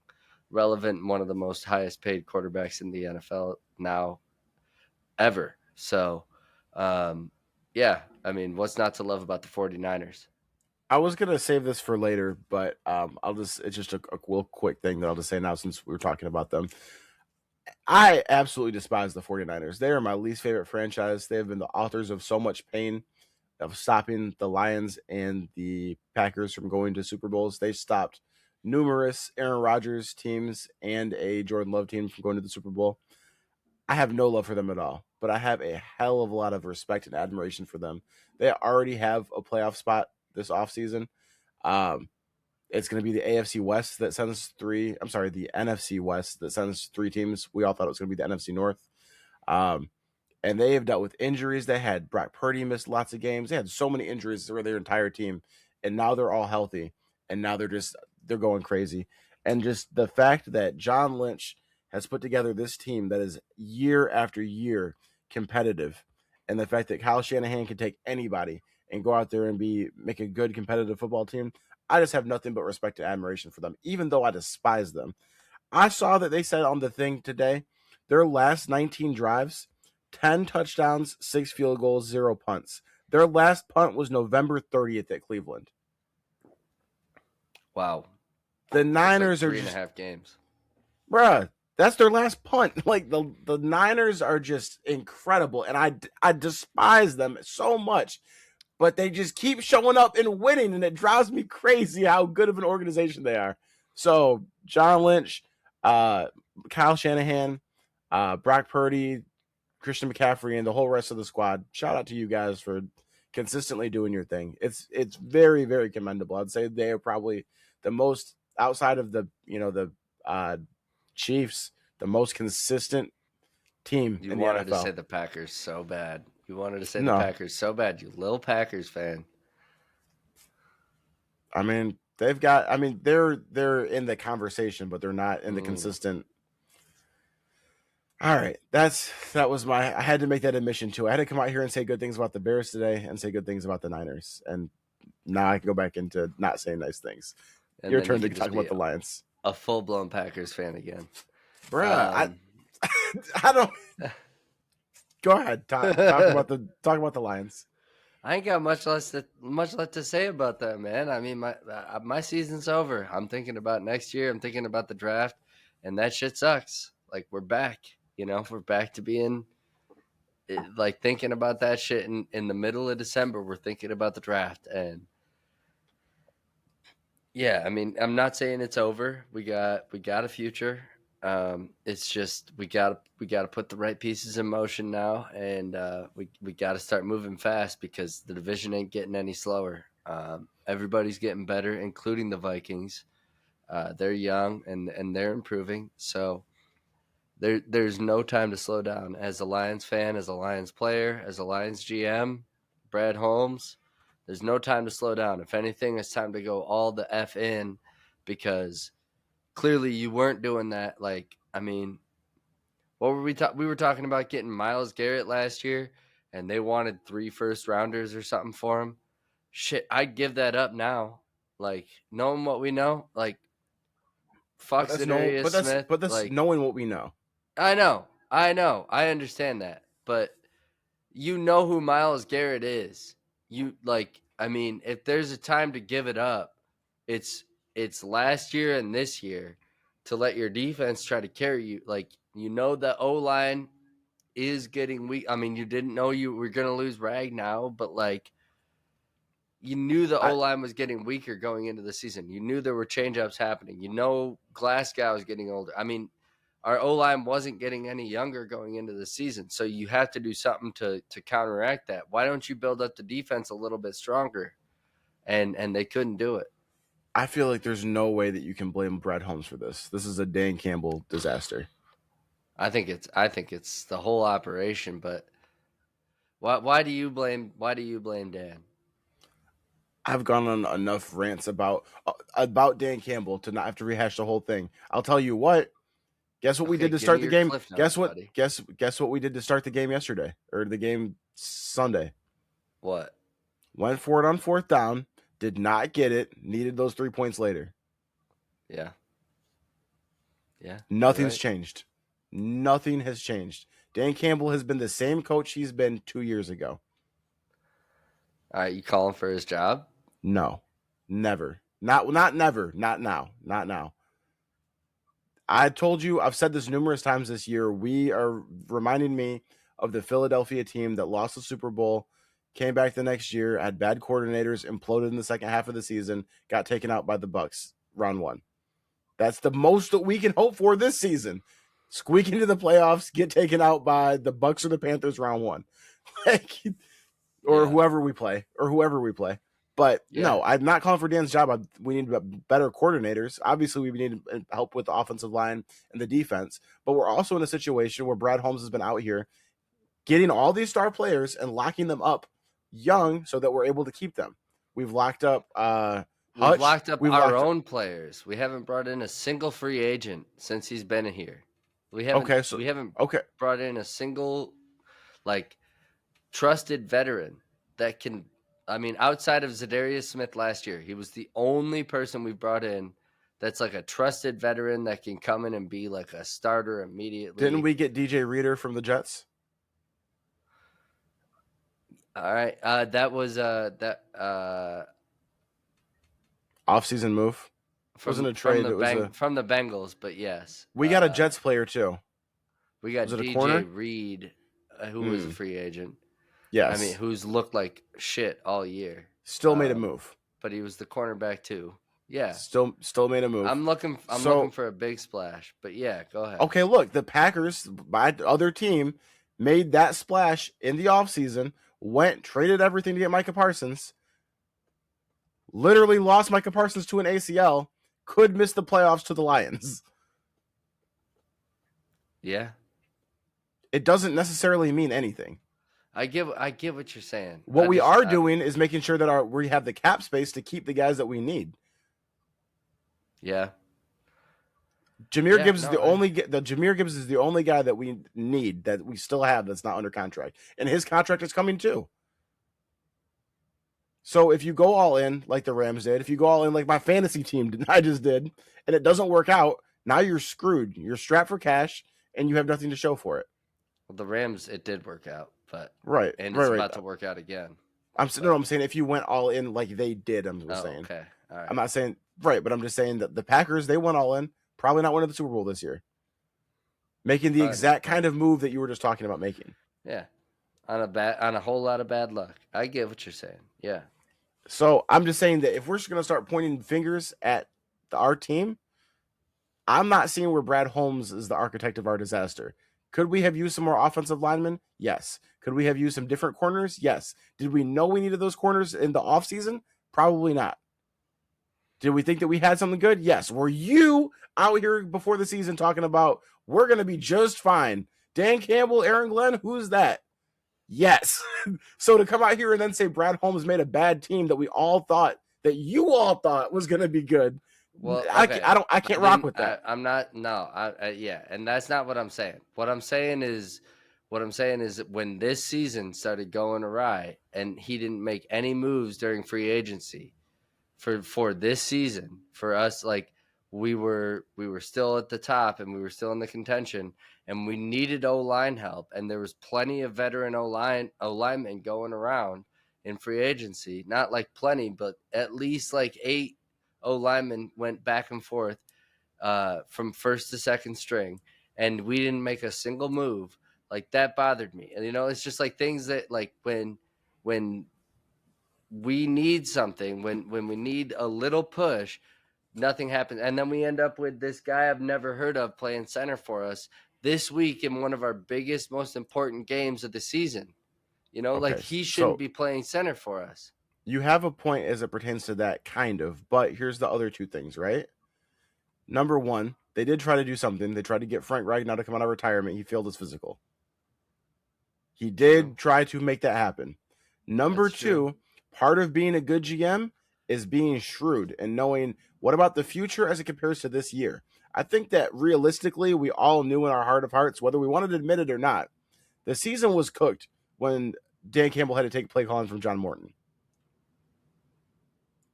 relevant and one of the most highest paid quarterbacks in the NFL now ever. So, what's not to love about the 49ers? I was gonna save this for later, but it's just a real quick thing that I'll just say now since we were talking about them. I absolutely despise the 49ers. They are my least favorite franchise. They have been the authors of so much pain of stopping the Lions and the Packers from going to Super Bowls. They stopped numerous Aaron Rodgers teams and a Jordan Love team from going to the Super Bowl. I have no love for them at all, but I have a hell of a lot of respect and admiration for them. They already have a playoff spot this offseason. It's going to be the AFC West that sends three. I'm sorry, the NFC West that sends three teams. We all thought it was going to be the NFC North. And they have dealt with injuries. They had Brock Purdy missed lots of games. They had so many injuries for their entire team, and now they're all healthy. And now they're going crazy. And just the fact that John Lynch has put together this team that is year after year competitive, and the fact that Kyle Shanahan can take anybody and go out there and make a good competitive football team, I just have nothing but respect and admiration for them, even though I despise them. I saw that they said on the thing today, their last 19 drives, 10 touchdowns, 6 field goals, 0 punts. Their last punt was November 30th at Cleveland. Wow. The Niners like are 3.5 games. Bruh, that's their last punt. Like the Niners are just incredible, and I despise them so much, but they just keep showing up and winning, and it drives me crazy how good of an organization they are. So John Lynch, Kyle Shanahan, Brock Purdy, Christian McCaffrey, and the whole rest of the squad. Shout out to you guys for consistently doing your thing. It's very, very commendable. I'd say they are probably the most, outside of the Chiefs, the most consistent team You in the wanted NFL. to say the Packers so bad. You wanted to say No. the Packers so bad. You little Packers fan. I mean, they're in the conversation, but they're not in the consistent. All right, I had to make that admission too. I had to come out here and say good things about the Bears today and say good things about the Niners, and now I can go back into not saying nice things. And Your then turn you to can talk just about be the Lions, a full-blown Packers fan again. bruh. I don't. Go ahead, talk about the Lions. I ain't got much left to say about that, man. I mean, my season's over. I'm thinking about next year. I'm thinking about the draft, and that shit sucks. Like, we're back. We're back to being like thinking about that shit in the middle of December. We're thinking about the draft, and yeah, I mean, I'm not saying it's over. We got a future. It's just we got to put the right pieces in motion now, and we got to start moving fast because the division ain't getting any slower. Everybody's getting better, including the Vikings. They're young and they're improving, so there's no time to slow down. As a Lions fan, as a Lions player, as a Lions GM, Brad Holmes, there's no time to slow down. If anything, it's time to go all the F in, because clearly you weren't doing that. Like, I mean, what were we were talking about getting Myles Garrett last year, and they wanted 3 first-rounders or something for him. Shit, I'd give that up now. Like, knowing what we know, like, fuck Zadarius Smith. But that's Like, knowing what we know. I know, I understand that, but you know who Myles Garrett is. I mean, if there's a time to give it up, it's last year and this year, to let your defense try to carry you. Like, you know, the O-line is getting weak. I mean, you didn't know you were going to lose Ragnow, but like, you knew the O-line was getting weaker going into the season. You knew there were change-ups happening. You know, Glasgow was getting older. I mean, our O-line wasn't getting any younger going into the season, so you have to do something to counteract that. Why don't you build up the defense a little bit stronger? And they couldn't do it. I feel like there's no way that you can blame Brad Holmes for this. This is a Dan Campbell disaster. I think it's the whole operation, but why do you blame Dan? I've gone on enough rants about Dan Campbell to not have to rehash the whole thing. I'll tell you what. Guess what we did to start the game? Guess what? Buddy. Guess what we did to start the game yesterday, or the game Sunday? What? Went for it on 4th down, did not get it, needed those 3 points later. Yeah. Nothing's changed. Nothing has changed. Dan Campbell has been the same coach he's been 2 years ago. All right, you calling for his job? No, never. Not never. Not now. Not now. I told you, I've said this numerous times this year. We are reminding me of the Philadelphia team that lost the Super Bowl, came back the next year, had bad coordinators, imploded in the second half of the season, got taken out by the Bucs round 1. That's the most that we can hope for this season. Squeak into the playoffs, get taken out by the Bucs or the Panthers round 1. Whoever we play. But no, I'm not calling for Dan's job. We need better coordinators. Obviously, we need help with the offensive line and the defense. But we're also in a situation where Brad Holmes has been out here getting all these star players and locking them up young so that we're able to keep them. We've locked up our own players. We haven't brought in a single free agent since he's been here. We haven't brought in a single trusted veteran that can. I mean, outside of Zadarius Smith last year, he was the only person we brought in that's like a trusted veteran that can come in and be like a starter immediately. Didn't we get DJ Reader from the Jets? All right, that was off-season move. Wasn't a trade. From the Bengals, but yes, we got a Jets player too. We got DJ Reed, who was a free agent. Yes. I mean, who's looked like shit all year. Still made a move. But he was the cornerback too. Yeah. Still made a move. I'm looking for a big splash. But yeah, go ahead. Okay, look, the Packers, my other team, made that splash in the offseason, traded everything to get Micah Parsons, literally lost Micah Parsons to an ACL, could miss the playoffs to the Lions. Yeah. It doesn't necessarily mean anything. I get what you're saying. What we are doing is making sure that we have the cap space to keep the guys that we need. Yeah. Jahmyr Gibbs is the only guy that we need, that we still have, that's not under contract. And his contract is coming too. So if you go all in like the Rams did, if you go all in like my fantasy team I just did, and it doesn't work out, now you're screwed. You're strapped for cash and you have nothing to show for it. Well, the Rams, it did work out. But it's about to work out again. I'm saying if you went all in like they did, I'm saying. Okay. All right. I'm not saying but I'm just saying that the Packers, they went all in, probably not winning the Super Bowl this year. Making the exact kind of move that you were just talking about making. Yeah. On a whole lot of bad luck. I get what you're saying. Yeah. So I'm just saying that if we're just gonna start pointing fingers at our team, I'm not seeing where Brad Holmes is the architect of our disaster. Could we have used some more offensive linemen? Yes. Could we have used some different corners? Yes. Did we know we needed those corners in the offseason? Probably not. Did we think that we had something good? Yes. Were you out here before the season talking about we're going to be just fine? Dan Campbell, Aaron Glenn, who's that? Yes. So to come out here and then say Brad Holmes made a bad team that we all thought, that you all thought was going to be good, Well, I, okay. I can't rock with that. I'm not. No. Yeah, and that's not what I'm saying. What I'm saying is that when this season started going awry, and he didn't make any moves during free agency for this season, for us, like we were still at the top, and we were still in the contention, and we needed O line help, and there was plenty of veteran linemen going around in free agency. Not like plenty, but at least like 8 O linemen went back and forth from first to second string, and we didn't make a single move. Like that bothered me, and it's just like things that like when we need something, when we need a little push, nothing happens, and then we end up with this guy I've never heard of playing center for us this week in one of our biggest, most important games of the season. Like Okay. he shouldn't So be playing center for us. you have a point as it pertains to that, kind of, but here's the other two things, right? Number one, they did try to do something. They tried to get Frank Ragnow to come out of retirement. He failed his physical. He did True. try to make that happen. Number That's true. two, part of being a good GM is being shrewd and knowing what about the future as it compares to this year. I think that realistically, we all knew in our heart of hearts, whether we wanted to admit it or not, the season was cooked when Dan Campbell had to take play calling from John Morton.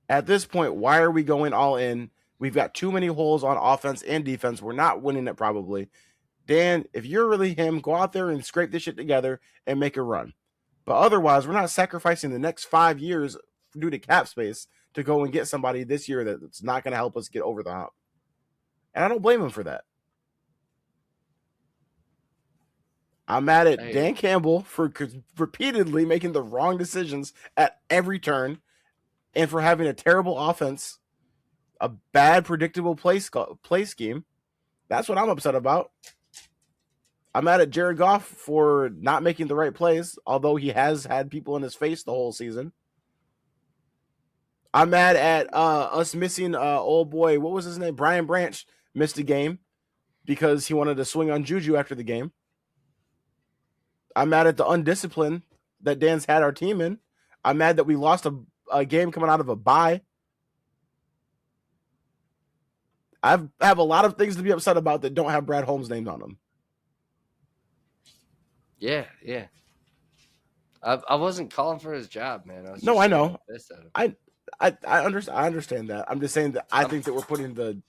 At this point, why are we going all in? We've got too many holes on offense and defense. We're not winning it probably. Dan, if you're really him, go out there and scrape this shit together and make a run. But otherwise, we're not sacrificing the next 5 years due to cap space to go and get somebody this year that's not going to help us get over the hump. And I don't blame him for that. I'm mad at Hey, Dan Campbell for repeatedly making the wrong decisions at every turn and for having a terrible offense, a bad predictable play scheme. That's what I'm upset about. I'm mad at Jared Goff for not making the right plays, although he has had people in his face the whole season. I'm mad at us missing old boy, what was his name? Brian Branch missed a game because he wanted to swing on Juju after the game. I'm mad at the undiscipline that Dan's had our team in. I'm mad that we lost a game coming out of a bye. I have a lot of things to be upset about that don't have Brad Holmes' name on them. yeah, yeah. I wasn't calling for his job, man. I was No, just I saying know. I'm pissed at him. I understand that. I'm just saying that I think that we're putting the.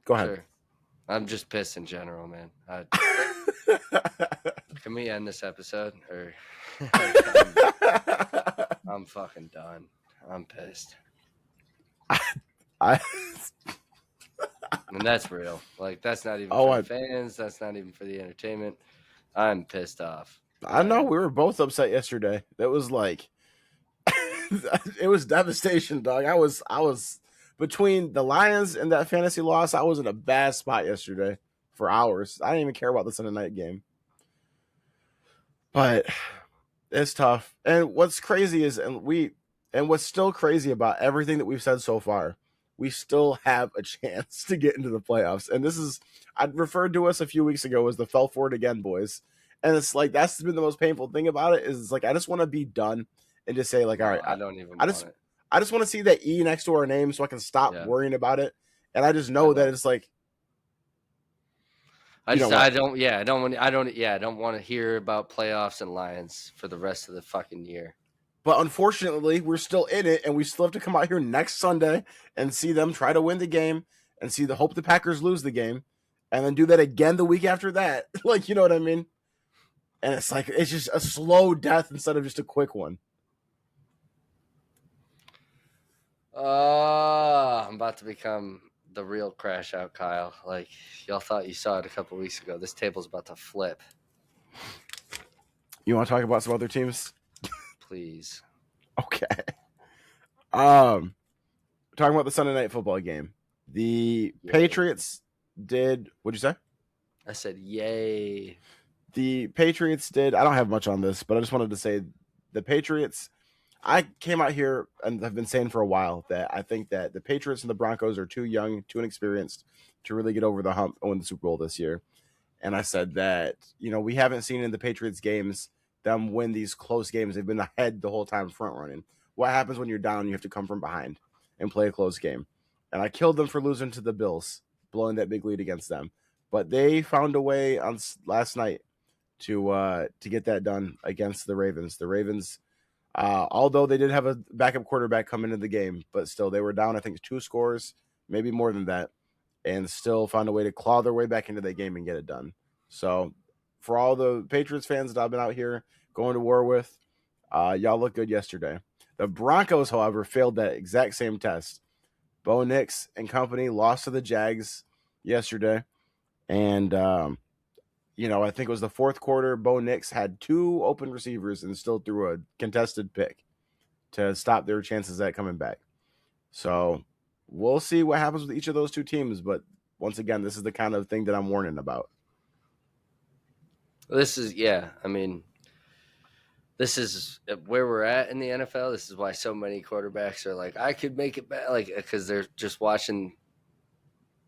Go ahead. Sure. I'm just pissed in general, man. Can we end this episode? Or I'm fucking done. I'm pissed. I And that's real. Like, that's not even Oh, for the fans. That's not even for the entertainment. I'm pissed off. I know we were both upset yesterday. That was like it was devastation, dog. I was between the Lions and that fantasy loss, I was in a bad spot yesterday for hours. I didn't even care about the Sunday night game. But it's tough. And what's crazy is and what's still crazy about everything that we've said so far, we still have a chance to get into the playoffs. And this is I referred to us a few weeks ago as the fell for it again boys. And it's like that's been the most painful thing about it is it's like I just want to be done and just say like, all right, I don't even I want just it. I just want to see that E next to our name so I can stop Yeah. worrying about it. And I just know that it's like I you know just, what? I don't want to hear about playoffs and Lions for the rest of the fucking year. But unfortunately, we're still in it, and we still have to come out here next Sunday and see them try to win the game and hope the Packers lose the game, and then do that again the week after that. Like, you know what I mean? And it's like it's just a slow death instead of just a quick one. I'm about to become the real crash out, Kyle. Like, y'all thought you saw it a couple weeks ago. This table's about to flip. You want to talk about some other teams? Please. Okay. Talking about the Sunday night football game. The Yay. Patriots did. What'd you say? I said, yay. The Patriots did. I don't have much on this, but I just wanted to say the Patriots. I came out here and have been saying for a while that I think that the Patriots and the Broncos are too young, too inexperienced to really get over the hump and win the Super Bowl this year. And I said that, we haven't seen in the Patriots games them win these close games. They've been ahead the whole time, front running. What happens when you're down? You have to come from behind and play a close game. And I killed them for losing to the Bills, blowing that big lead against them. But they found a way on last night to get that done against the Ravens. The Ravens, although they did have a backup quarterback come into the game, but still they were down, I think, 2 scores, maybe more than that, and still found a way to claw their way back into that game and get it done. So for all the Patriots fans that I've been out here going to war with, y'all look good yesterday. The Broncos, however, failed that exact same test. Bo Nix and company lost to the Jags yesterday. And, I think it was the fourth quarter. Bo Nix had 2 open receivers and still threw a contested pick to stop their chances at coming back. So we'll see what happens with each of those 2 teams. But once again, this is the kind of thing that I'm warning about. This is, this is where we're at in the NFL. This is why so many quarterbacks are like, I could make it back, because they're just watching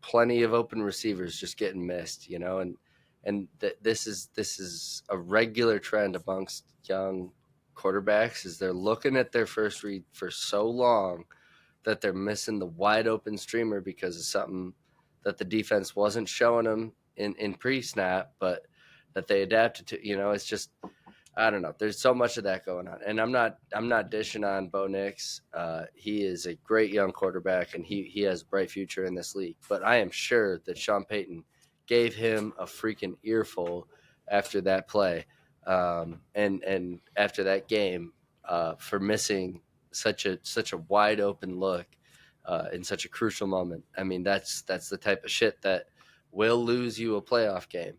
plenty of open receivers just getting missed, and this is a regular trend amongst young quarterbacks, is they're looking at their first read for so long that they're missing the wide open streamer because of something that the defense wasn't showing them in pre-snap, but that they adapted to. It's just, I don't know. There's so much of that going on, and I'm not dishing on Bo Nix. He is a great young quarterback, and he has a bright future in this league. But I am sure that Sean Payton gave him a freaking earful after that play, and after that game, for missing such a wide open look in such a crucial moment. I mean, that's the type of shit that will lose you a playoff game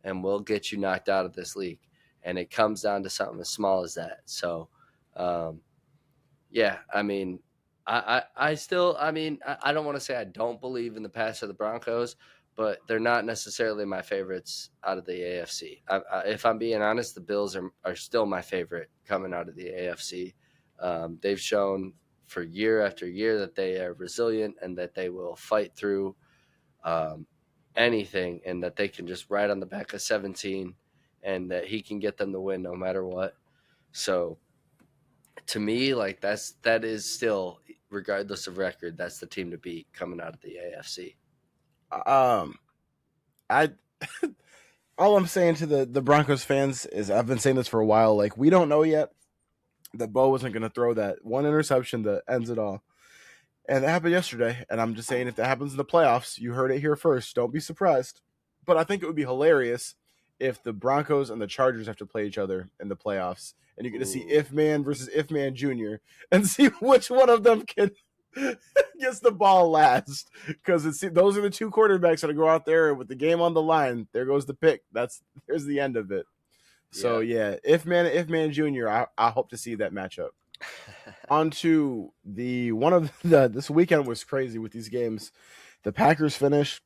and will get you knocked out of this league. And it comes down to something as small as that. So, yeah, I mean, I still, I don't want to say I don't believe in the past of the Broncos, but they're not necessarily my favorites out of the AFC. If I'm being honest, the Bills are still my favorite coming out of the AFC. They've shown for year after year that they are resilient and that they will fight through anything, and that they can just ride on the back of 17, and that he can get them the win no matter what. So to me, that is still, regardless of record, that's the team to beat coming out of the AFC. I all I'm saying to the Broncos fans is, I've been saying this for a while, like, we don't know yet that Bo wasn't going to throw that one interception that ends it all. And that happened yesterday. And I'm just saying, if that happens in the playoffs, you heard it here first. Don't be surprised. But I think it would be hilarious if the Broncos and the Chargers have to play each other in the playoffs, and you get to see If Man versus If Man Jr. and see which one of them gets the ball last. Because those are the 2 quarterbacks that go out there with the game on the line. There goes the pick. There's the end of it. So yeah, If Man Jr. I hope to see that matchup. On to this weekend was crazy with these games. The Packers finish,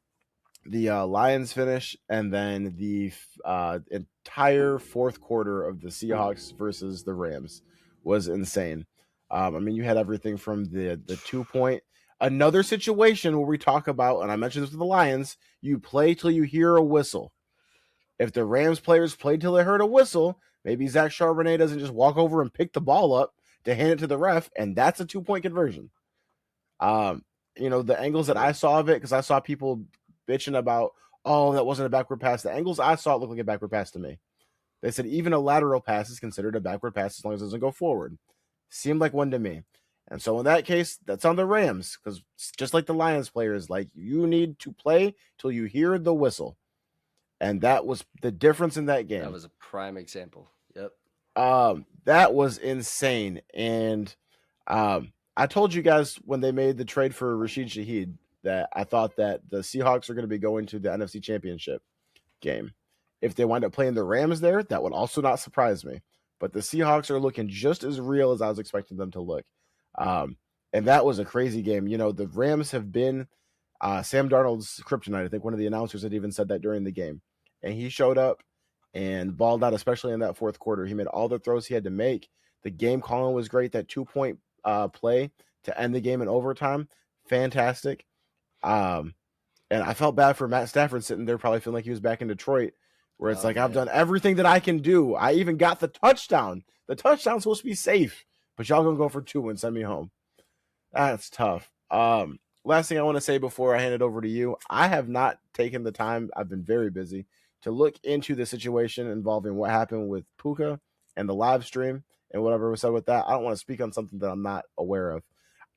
the Lions finish, and then the entire fourth quarter of the Seahawks versus the Rams was insane. You had everything from the 2-point, another situation where we talk about, and I mentioned this with the Lions, you play till you hear a whistle. If the Rams players played till they heard a whistle, maybe Zach Charbonnet doesn't just walk over and pick the ball up to hand it to the ref, and that's a 2-point conversion. The angles that I saw of it, because I saw people bitching about, oh, that wasn't a backward pass. The angles I saw, it looked like a backward pass to me. They said even a lateral pass is considered a backward pass as long as it doesn't go forward. Seemed like one to me. And so in that case, that's on the Rams, because just like the Lions players, like, you need to play till you hear the whistle. And that was the difference in that game. That was a prime example. Yep. That was insane. And I told you guys when they made the trade for Rashid Shaheed that I thought that the Seahawks are going to be going to the NFC Championship game. If they wind up playing the Rams there, that would also not surprise me. But the Seahawks are looking just as real as I was expecting them to look. And that was a crazy game. The Rams have been Sam Darnold's kryptonite. I think one of the announcers had even said that during the game. And he showed up and balled out, especially in that fourth quarter. He made all the throws he had to make. The game calling was great. That 2-point play to end the game in overtime, fantastic. And I felt bad for Matt Stafford sitting there probably feeling like he was back in Detroit where it's Oh like, I've done man. everything that I can do. I even got the touchdown. The touchdown's supposed to be safe, but y'all gonna go for 2 and send me home. That's tough. Last thing I want to say before I hand it over to you, I have not taken the time. I've been very busy to look into the situation involving what happened with Puka and the live stream and whatever was said with that. I don't want to speak on something that I'm not aware of.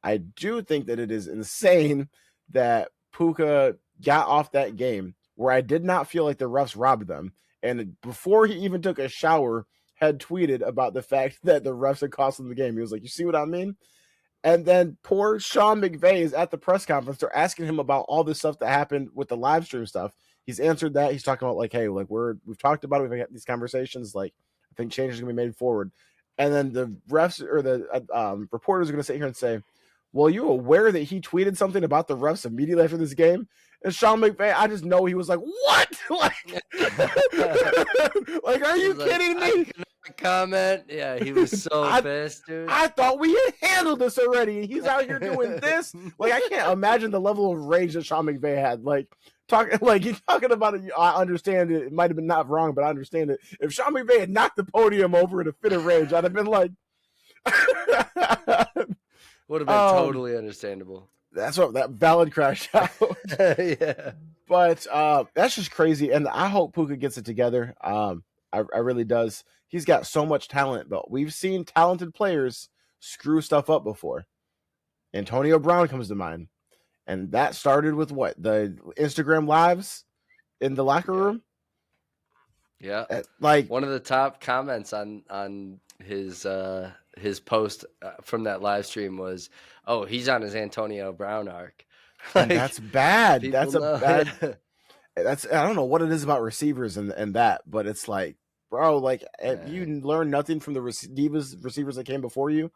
I do think that it is insane that Puka got off that game where I did not feel like the refs robbed them. And before he even took a shower, had tweeted about the fact that the refs had cost him the game. He was like, "You see what I mean?" And then poor Sean McVay is at the press conference. They're asking him about all this stuff that happened with the live stream stuff. He's answered that. He's talking about like, hey, like we've talked about it. We've had these conversations. Like, I think changes are gonna be made forward. And then the refs or the reporters are gonna sit here and say, "Well, are you aware that he tweeted something about the refs immediately after this game?" And Sean McVay, I just know he was like, "What? like, like, are you kidding me?" Comment. Yeah, he was so I pissed, dude. I thought we had handled this already. He's out here doing this. Like, I can't imagine the level of rage that Sean McVay had. Like, he's talking about it. I understand it. It might have been not wrong, but I understand it. If Sean McVay had knocked the podium over in a fit of rage, I'd have been like, Would have been totally understandable. That's what that valid crash out. Yeah. But that's just crazy. And I hope Puka gets it together. I really does. He's got so much talent, but we've seen talented players screw stuff up before. Antonio Brown comes to mind. And that started with what? The Instagram lives in the locker room? Yeah. Like, one of the top comments on his post from that live stream was, "Oh, he's on his Antonio Brown arc." Like, that's bad. That's a bad. Yeah. That's I don't know what it is about receivers and that, but it's like, bro, like, if you learn nothing from the receivers that came before you,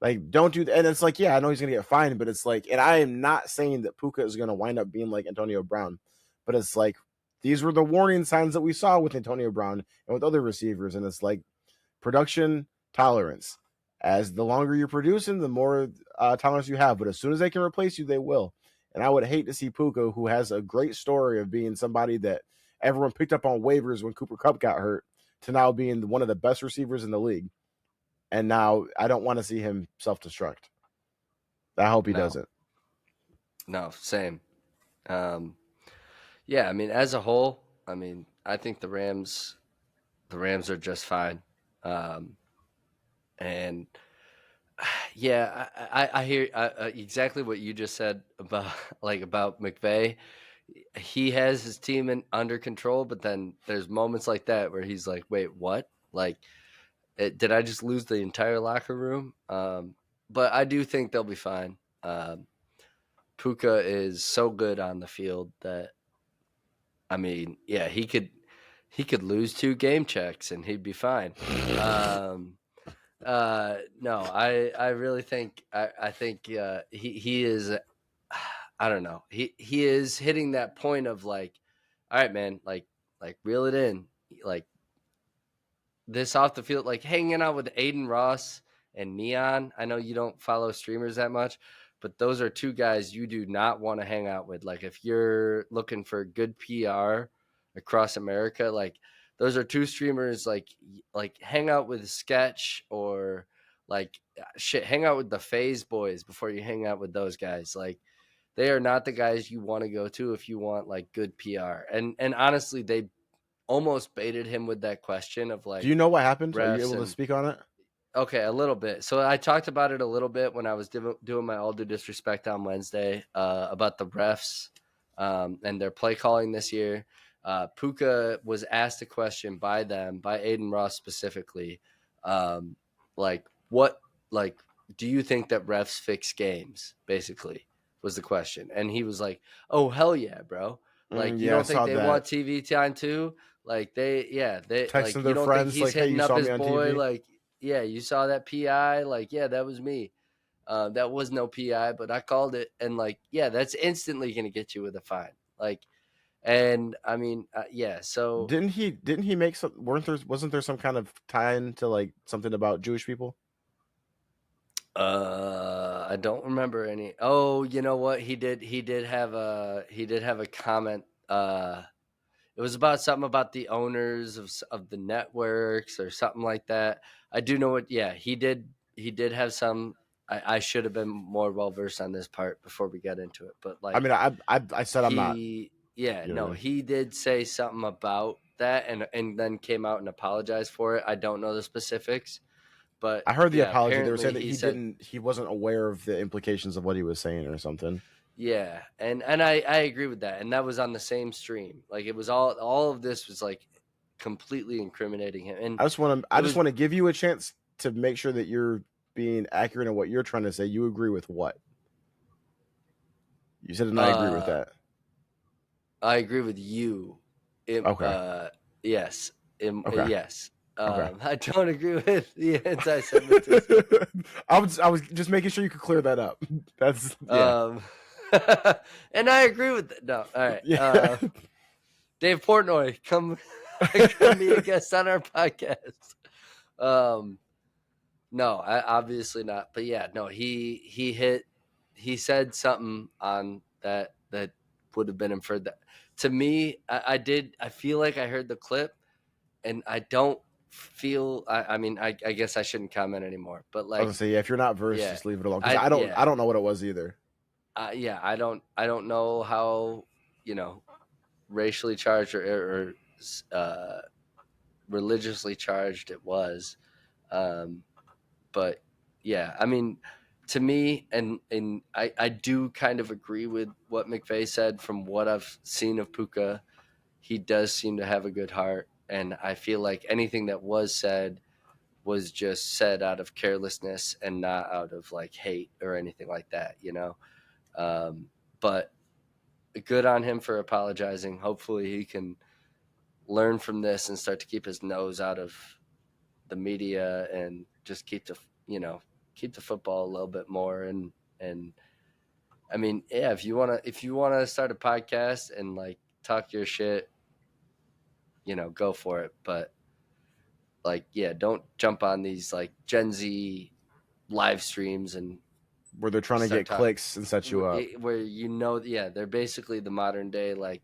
like, don't do that. And it's like, yeah, I know he's gonna get fined, but it's like, and I am not saying that Puka is gonna wind up being like Antonio Brown, but it's like these were the warning signs that we saw with Antonio Brown and with other receivers, and it's like production tolerance. As the longer you're producing, the more tolerance you have. But as soon as they can replace you, they will. And I would hate to see Puka, who has a great story of being somebody that everyone picked up on waivers when Cooper Kupp got hurt, to now being one of the best receivers in the league. And now I don't want to see him self-destruct. I hope he doesn't. No, same. Yeah, I mean, as a whole, I mean, I think the Rams are just fine. And yeah, I hear exactly what you just said about about McVay. He has his team under control, but then there's moments like that where he's like, "Wait, what? Like, did I just lose the entire locker room?" But I do think they'll be fine. Puka is so good on the field that, I mean, yeah, he could lose 2 game checks and he'd be fine. No, I really think I think he is. I don't know. He is hitting that point of like, all right, man, like reel it in, like this off the field, like hanging out with Aiden Ross and Neon. I know you don't follow streamers that much, but those are 2 guys you do not want to hang out with. Like, if you're looking for good PR across America, like those are 2 streamers. Like hang out with Sketch, or like shit, hang out with the Phase Boys before you hang out with those guys. Like, they are not the guys you want to go to if you want like good PR. And honestly, they almost baited him with that question of like, do you know what happened? Are you refs able to and speak on it? okay, a little bit. So I talked about it a little bit when I was doing my all due disrespect on Wednesday about the refs and their play calling this year. Puka was asked a question by Aiden Ross specifically, like, what, like, do you think that refs fix games? Basically, was the question, and he was like, "Oh, hell yeah, bro! Like, you Yeah, I don't think saw they that. want TV time too? Like, they Texting like, you their don't think friends he's like, "Hey, hitting you up saw me his on boy? TV." Like, yeah, you saw that PI? Like, yeah, that was me. That was no PI, but I called it, and like, yeah, that's instantly gonna get you with a fine. Like, and I mean, yeah. So Didn't he make some? Wasn't there some kind of tie into like something about Jewish people? I don't remember any. Oh, you know what? He did have a comment. It was about something about the owners of the networks or something like that. I do know what. Yeah, he did. He did have some. I should have been more well versed on this part before we get into it. But I like mean, I said I'm not. yeah, You know what no, I mean? he did say something about that, and then came out and apologized for it. I don't know the specifics, but I heard the yeah, apology. They were saying apparently that he said he wasn't aware of the implications of what he was saying or something. yeah, and I agree with that, and that was on the same stream. Like it was all of this was like completely incriminating him, and I it just was want to give you a chance to make sure that you're being accurate in what you're trying to say. You agree with what you said, and I agree with uh that. I agree with you. Okay. Yes, Okay. yes. Okay. I don't agree with the anti-Semitism. I was just making sure you could clear that up. That's yeah. Um, and I agree with that. No, all right. Yeah. Dave Portnoy, come be a guest on our podcast. Um, no, obviously not. But yeah, no, he said something on that would have been inferred that to me. I feel like I heard the clip, and I don't feel. I mean, I guess I shouldn't comment anymore. But I was gonna like, say, yeah, if you're not versed, yeah, just leave it alone because yeah. I don't know what it was either. Yeah, I don't know how you know racially charged or religiously charged it was, um, but yeah, I mean, to me, and I do kind of agree with what McVay said. From what I've seen of Puka, he does seem to have a good heart, and I feel like anything that was said was just said out of carelessness and not out of like hate or anything like that, you know. But good on him for apologizing. Hopefully, he can learn from this and start to keep his nose out of the media and just keep the football a little bit more. And I mean, yeah, if you wanna start a podcast and like talk your shit, go for it. But like, yeah, don't jump on these like Gen Z live streams and Where they're trying to start get talking clicks and set you up. where yeah, they're basically the modern day like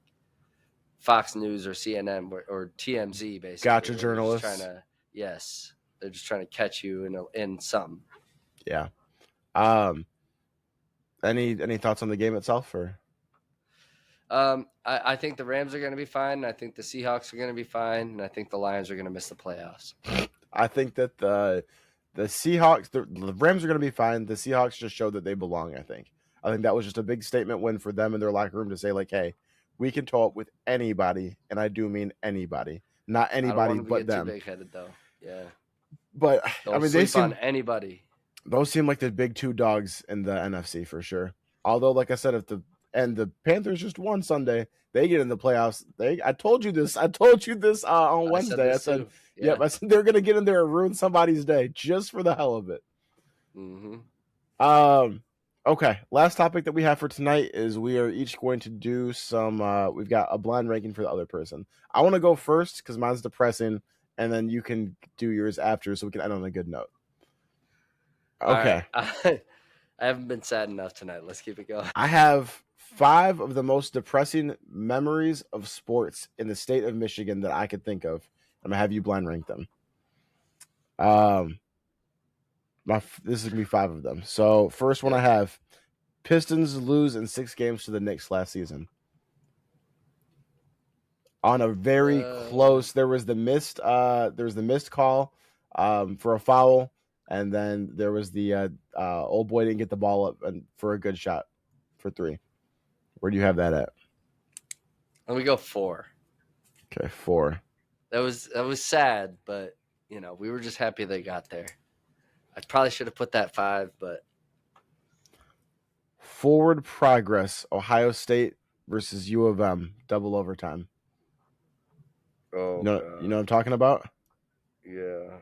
Fox News or CNN or TMZ basically, Gotcha, where they're just trying journalists. to yes, they're just trying to catch you in something. Yeah. Um. Any thoughts on the game itself, or I think the Rams are going to be fine. I think the Seahawks are going to be fine, and I think the Lions are going to miss the playoffs. I think that the Seahawks, the Rams are going to be fine. The Seahawks just showed that they belong. I think that was just a big statement win for them in their locker room to say like, hey, we can talk with anybody, and I do mean anybody, not I don't anybody want them to but get too them. big headed though. Yeah, But I don't mean, they sleep on seem anybody. those seem like the big two dogs in the NFC for sure. Although, like I said, if the Panthers just won Sunday, they get in the playoffs. I told you this. I told you this on I said Wednesday. I this said, too. "Yep." Yeah. I said they're gonna get in there and ruin somebody's day just for the hell of it. Mm-hmm. Um. Okay. Last topic that we have for tonight is we are each going to do some. We've got a blind ranking for the other person. I want to go first because mine's depressing, and then you can do yours after, so we can end on a good note. All right. Okay. I haven't been sad enough tonight. Let's keep it going. I have 5 of the most depressing memories of sports in the state of Michigan that I could think of. I'm gonna have you blind rank them. Um, this is gonna be 5 of them. So first one I have: Pistons lose in 6 games to the Knicks last season. On a very close, there was the missed call for a foul, and then there was the old boy didn't get the ball up and for a good shot for 3. Where do you have that at? Let me go 4. Okay, 4. That was sad, but we were just happy they got there. I probably should have put that 5, but Forward progress, Ohio State versus U of M, double overtime. oh You know god, what I'm talking about? yeah.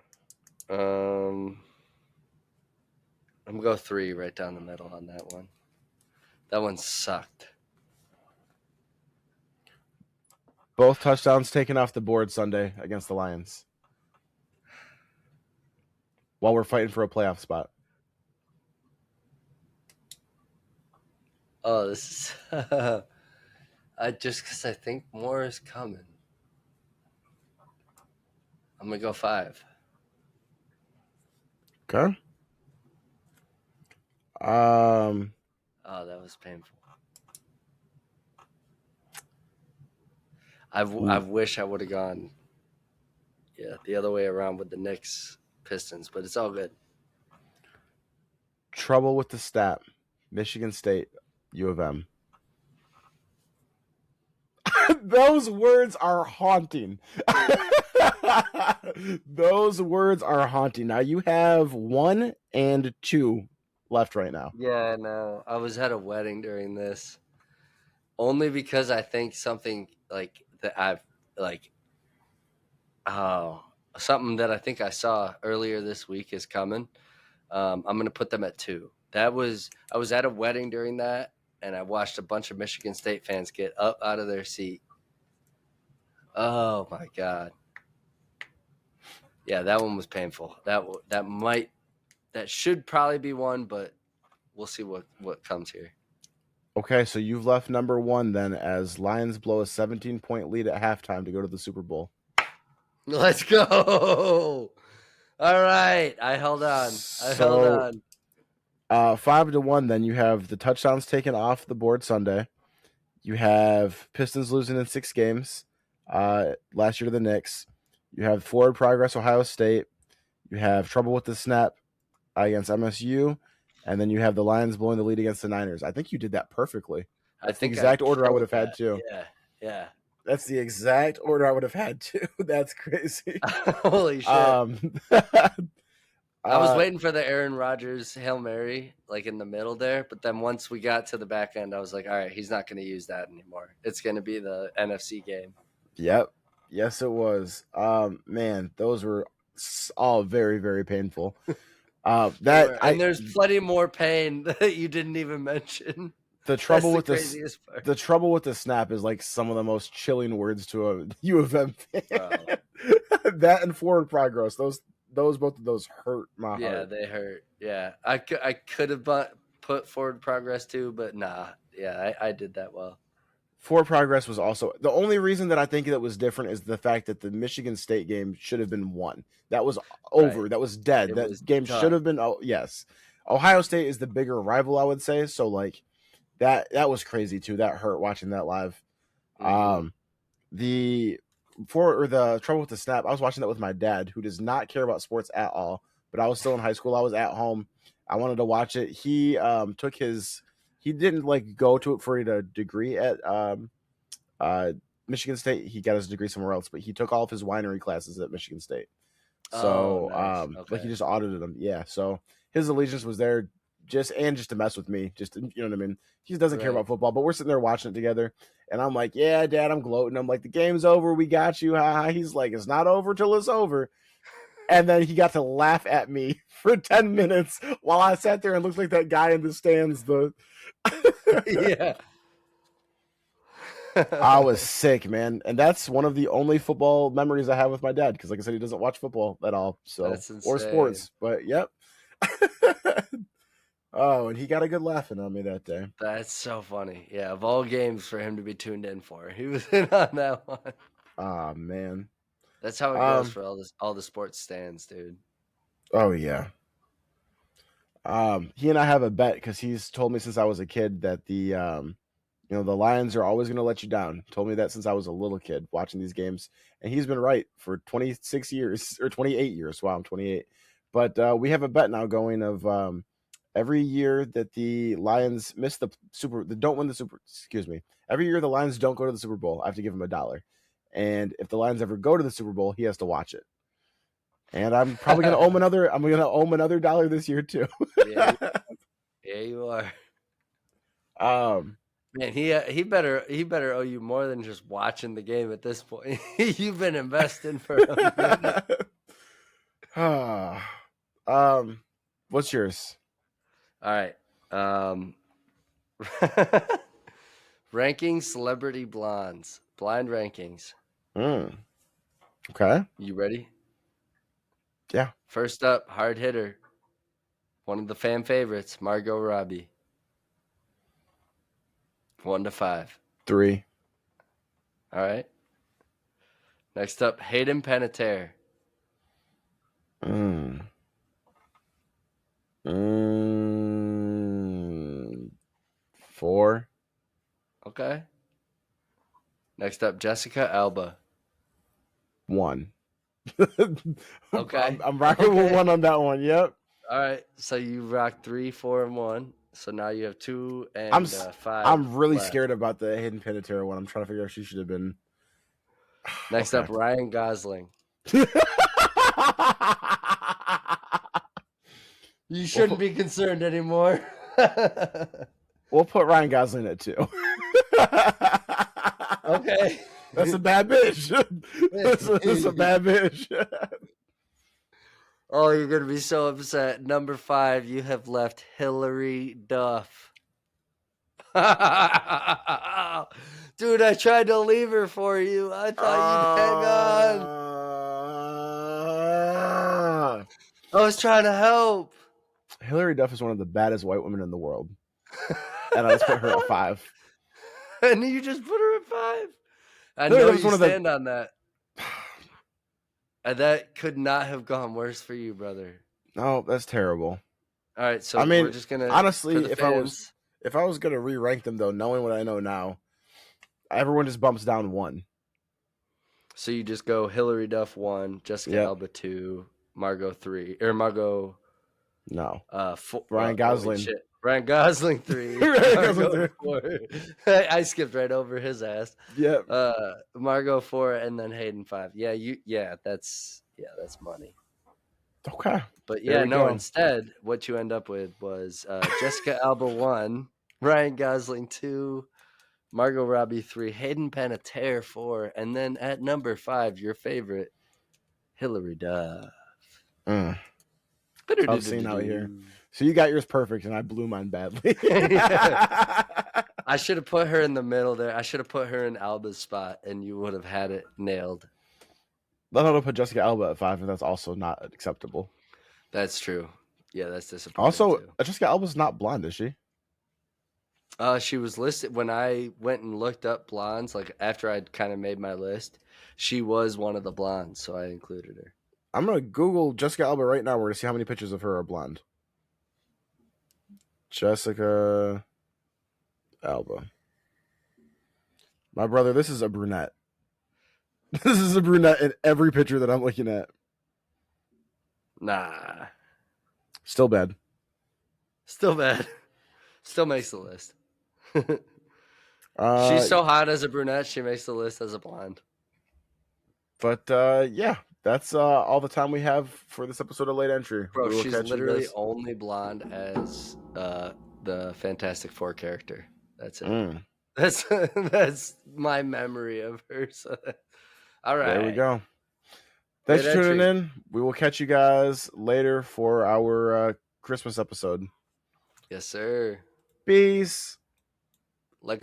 I'm gonna go 3 right down the middle on that one. That one sucked. Both touchdowns taken off the board Sunday against the Lions while we're fighting for a playoff spot. Oh, this is I just because I think more is coming. I'm gonna go 5. Okay. Um, Oh, that was painful. I ooh, wish I would have gone, the other way around with the Knicks Pistons, but it's all good. trouble with the stat. Michigan State, U of M. Those words are haunting. Those words are haunting. Now you have 1 and 2 left right now. Yeah, no, I was at a wedding during this, only because I think something like that I've like oh something that I think I saw earlier this week is coming. I'm gonna put them at 2. I was at a wedding during that, and I watched a bunch of Michigan State fans get up out of their seat. Oh my god, yeah, that one was painful. That should probably be one, but we'll see what comes here. Okay, so you've left number 1 then as Lions blow a 17-point lead at halftime to go to the Super Bowl. Let's go. All right, I held on. I held So on. 5-1 then you have the touchdowns taken off the board Sunday. You have Pistons losing in 6 games last year to the Knicks. You have forward progress Ohio State. You have trouble with the snap against MSU, and then you have the Lions blowing the lead against the Niners. I think you did that perfectly. I That's the think I exact order I would killed have had that. too. Yeah, yeah. That's the exact order I would have had too. That's crazy. Holy shit. Um, I was waiting for the Aaron Rodgers Hail Mary, like in the middle there, but then once we got to the back end, I was like, all right, he's not going to use that anymore. It's going to be the NFC game. Yep. Yes, it was. Man, those were all very, very painful. And there's plenty more pain that you didn't even mention. The trouble with craziest part. the trouble with the snap is like some of the most chilling words to a U of M fan. That and forward progress. Both of those hurt my heart. Yeah, they hurt. Yeah, I could have put forward progress too, but nah. Yeah, I did that well. Forward progress was also the only reason that I think that was different is the fact that the Michigan State game should have been won. That was over. Right. That was dead. That game should have been. Oh yes, Ohio State is the bigger rival, I would say. So like that was crazy too. That hurt watching that live. Mm-hmm. The trouble with the snap. I was watching that with my dad, who does not care about sports at all. But I was still in high school. I was at home. I wanted to watch it. He took his. He didn't like go to it for a degree at Michigan State. He got his degree somewhere else, but he took all of his winery classes at Michigan State. So Nice. Okay. like he just audited them. Yeah. So his allegiance was there just to mess with me. Just you know what I mean? He doesn't care about football, but we're sitting there watching it together. And I'm like, yeah, Dad, I'm gloating. I'm like, the game's over. We got you. He's like, it's not over till it's over. And then he got to laugh at me for 10 minutes while I sat there and looked like that guy in the stands. Yeah. I was sick, man. And that's one of the only football memories I have with my dad. Because like I said, he doesn't watch football at all. So That's insane. or sports. But yep. Oh, and he got a good laughing on me that day. That's so funny. Yeah, of all games for him to be tuned in for, he was in on that one. Ah, man. That's how it goes for all the sports stands, dude. Oh yeah. He and I have a bet because he's told me since I was a kid that the the Lions are always going to let you down. Told me that since I was a little kid watching these games, and he's been right for 26 years or 28 years. Wow, I'm 28. But we have a bet now going of every year that the Lions miss don't win the Super. Excuse me. Every year the Lions don't go to the Super Bowl, I have to give him $1. And if the Lions ever go to the Super Bowl, he has to watch it. And I'm probably gonna owe him another. I'm gonna owe him another $1 this year too. Yeah, you are. Man, he better owe you more than just watching the game at this point. You've been investing for a minute. What's yours? All right. Ranking celebrity blondes. Blind rankings. Okay. You ready? Yeah. First up, hard hitter. One of the fan favorites, Margot Robbie. 1 to 5. 3. All right. Next up, Hayden Panettiere. Mm. Mm. 4. Okay. Next up, Jessica Alba. 1. Okay. I'm rocking with Okay. 1 on that one. Yep. All right. So you rock 3, 4, and 1. So now you have 2 I'm and s- 5 I'm really left. scared about the Hayden Panettiere one. I'm trying to figure out if she should have been. Next Okay. up, Ryan Gosling. You we'll, shouldn't put, be concerned anymore. we'll put Ryan Gosling at 2. Okay. That's a bad bitch. That's a bad bitch. Oh, you're gonna be so upset. Number 5, you have left Hillary Duff. Dude, I tried to leave her for you. I thought you'd hang on. I was trying to help. Hillary Duff is one of the baddest white women in the world, and I just put her at 5. And you just put her at 5. I Hillary know Duff is you one of the. stand on that. And that could not have gone worse for you, brother. No, that's terrible. All right, so I we're mean, just gonna for honestly, the fans. if I was gonna re-rank them though, knowing what I know now, everyone just bumps down 1. So you just go Hillary Duff 1, Jessica Yep. Alba 2, Margot 3, or Margot No. 4. Ryan Gosling. Shit. Ryan Gosling 3, Ryan Margot Gosling 4. I skipped right over his ass. Yep. Margot 4, and then Hayden 5. That's money. Okay. But There yeah, we no. go. Instead, what you end up with was Jessica Alba 1, Ryan Gosling 2, Margot Robbie 3, Hayden Panettiere 4, and then at number 5, your favorite, Hillary Duff. Tough scene out here. So you got yours perfect, and I blew mine badly. I should have put her in the middle there. I should have put her in Alba's spot, and you would have had it nailed. Let alone put Jessica Alba at 5, and that's also not acceptable. That's true. Yeah, that's disappointing. Also, too. Jessica Alba's not blonde, is she? She was listed when I went and looked up blondes. Like after I'd kind of made my list, she was one of the blondes, so I included her. I'm gonna Google Jessica Alba right now. We're gonna see how many pictures of her are blonde. Jessica Alba. My brother, this is a brunette. This is a brunette in every picture that I'm looking at. Nah, Still bad. still bad. Still makes the list. She's so hot as a brunette, she makes the list as a blonde. But yeah, that's all the time we have for this episode of Late Entry. Bro, she's literally only blonde as the Fantastic Four character. That's it. That's my memory of her. So, all right. There we go. Thanks for tuning in. We will catch you guys later for our Christmas episode. Yes, sir. Peace. Like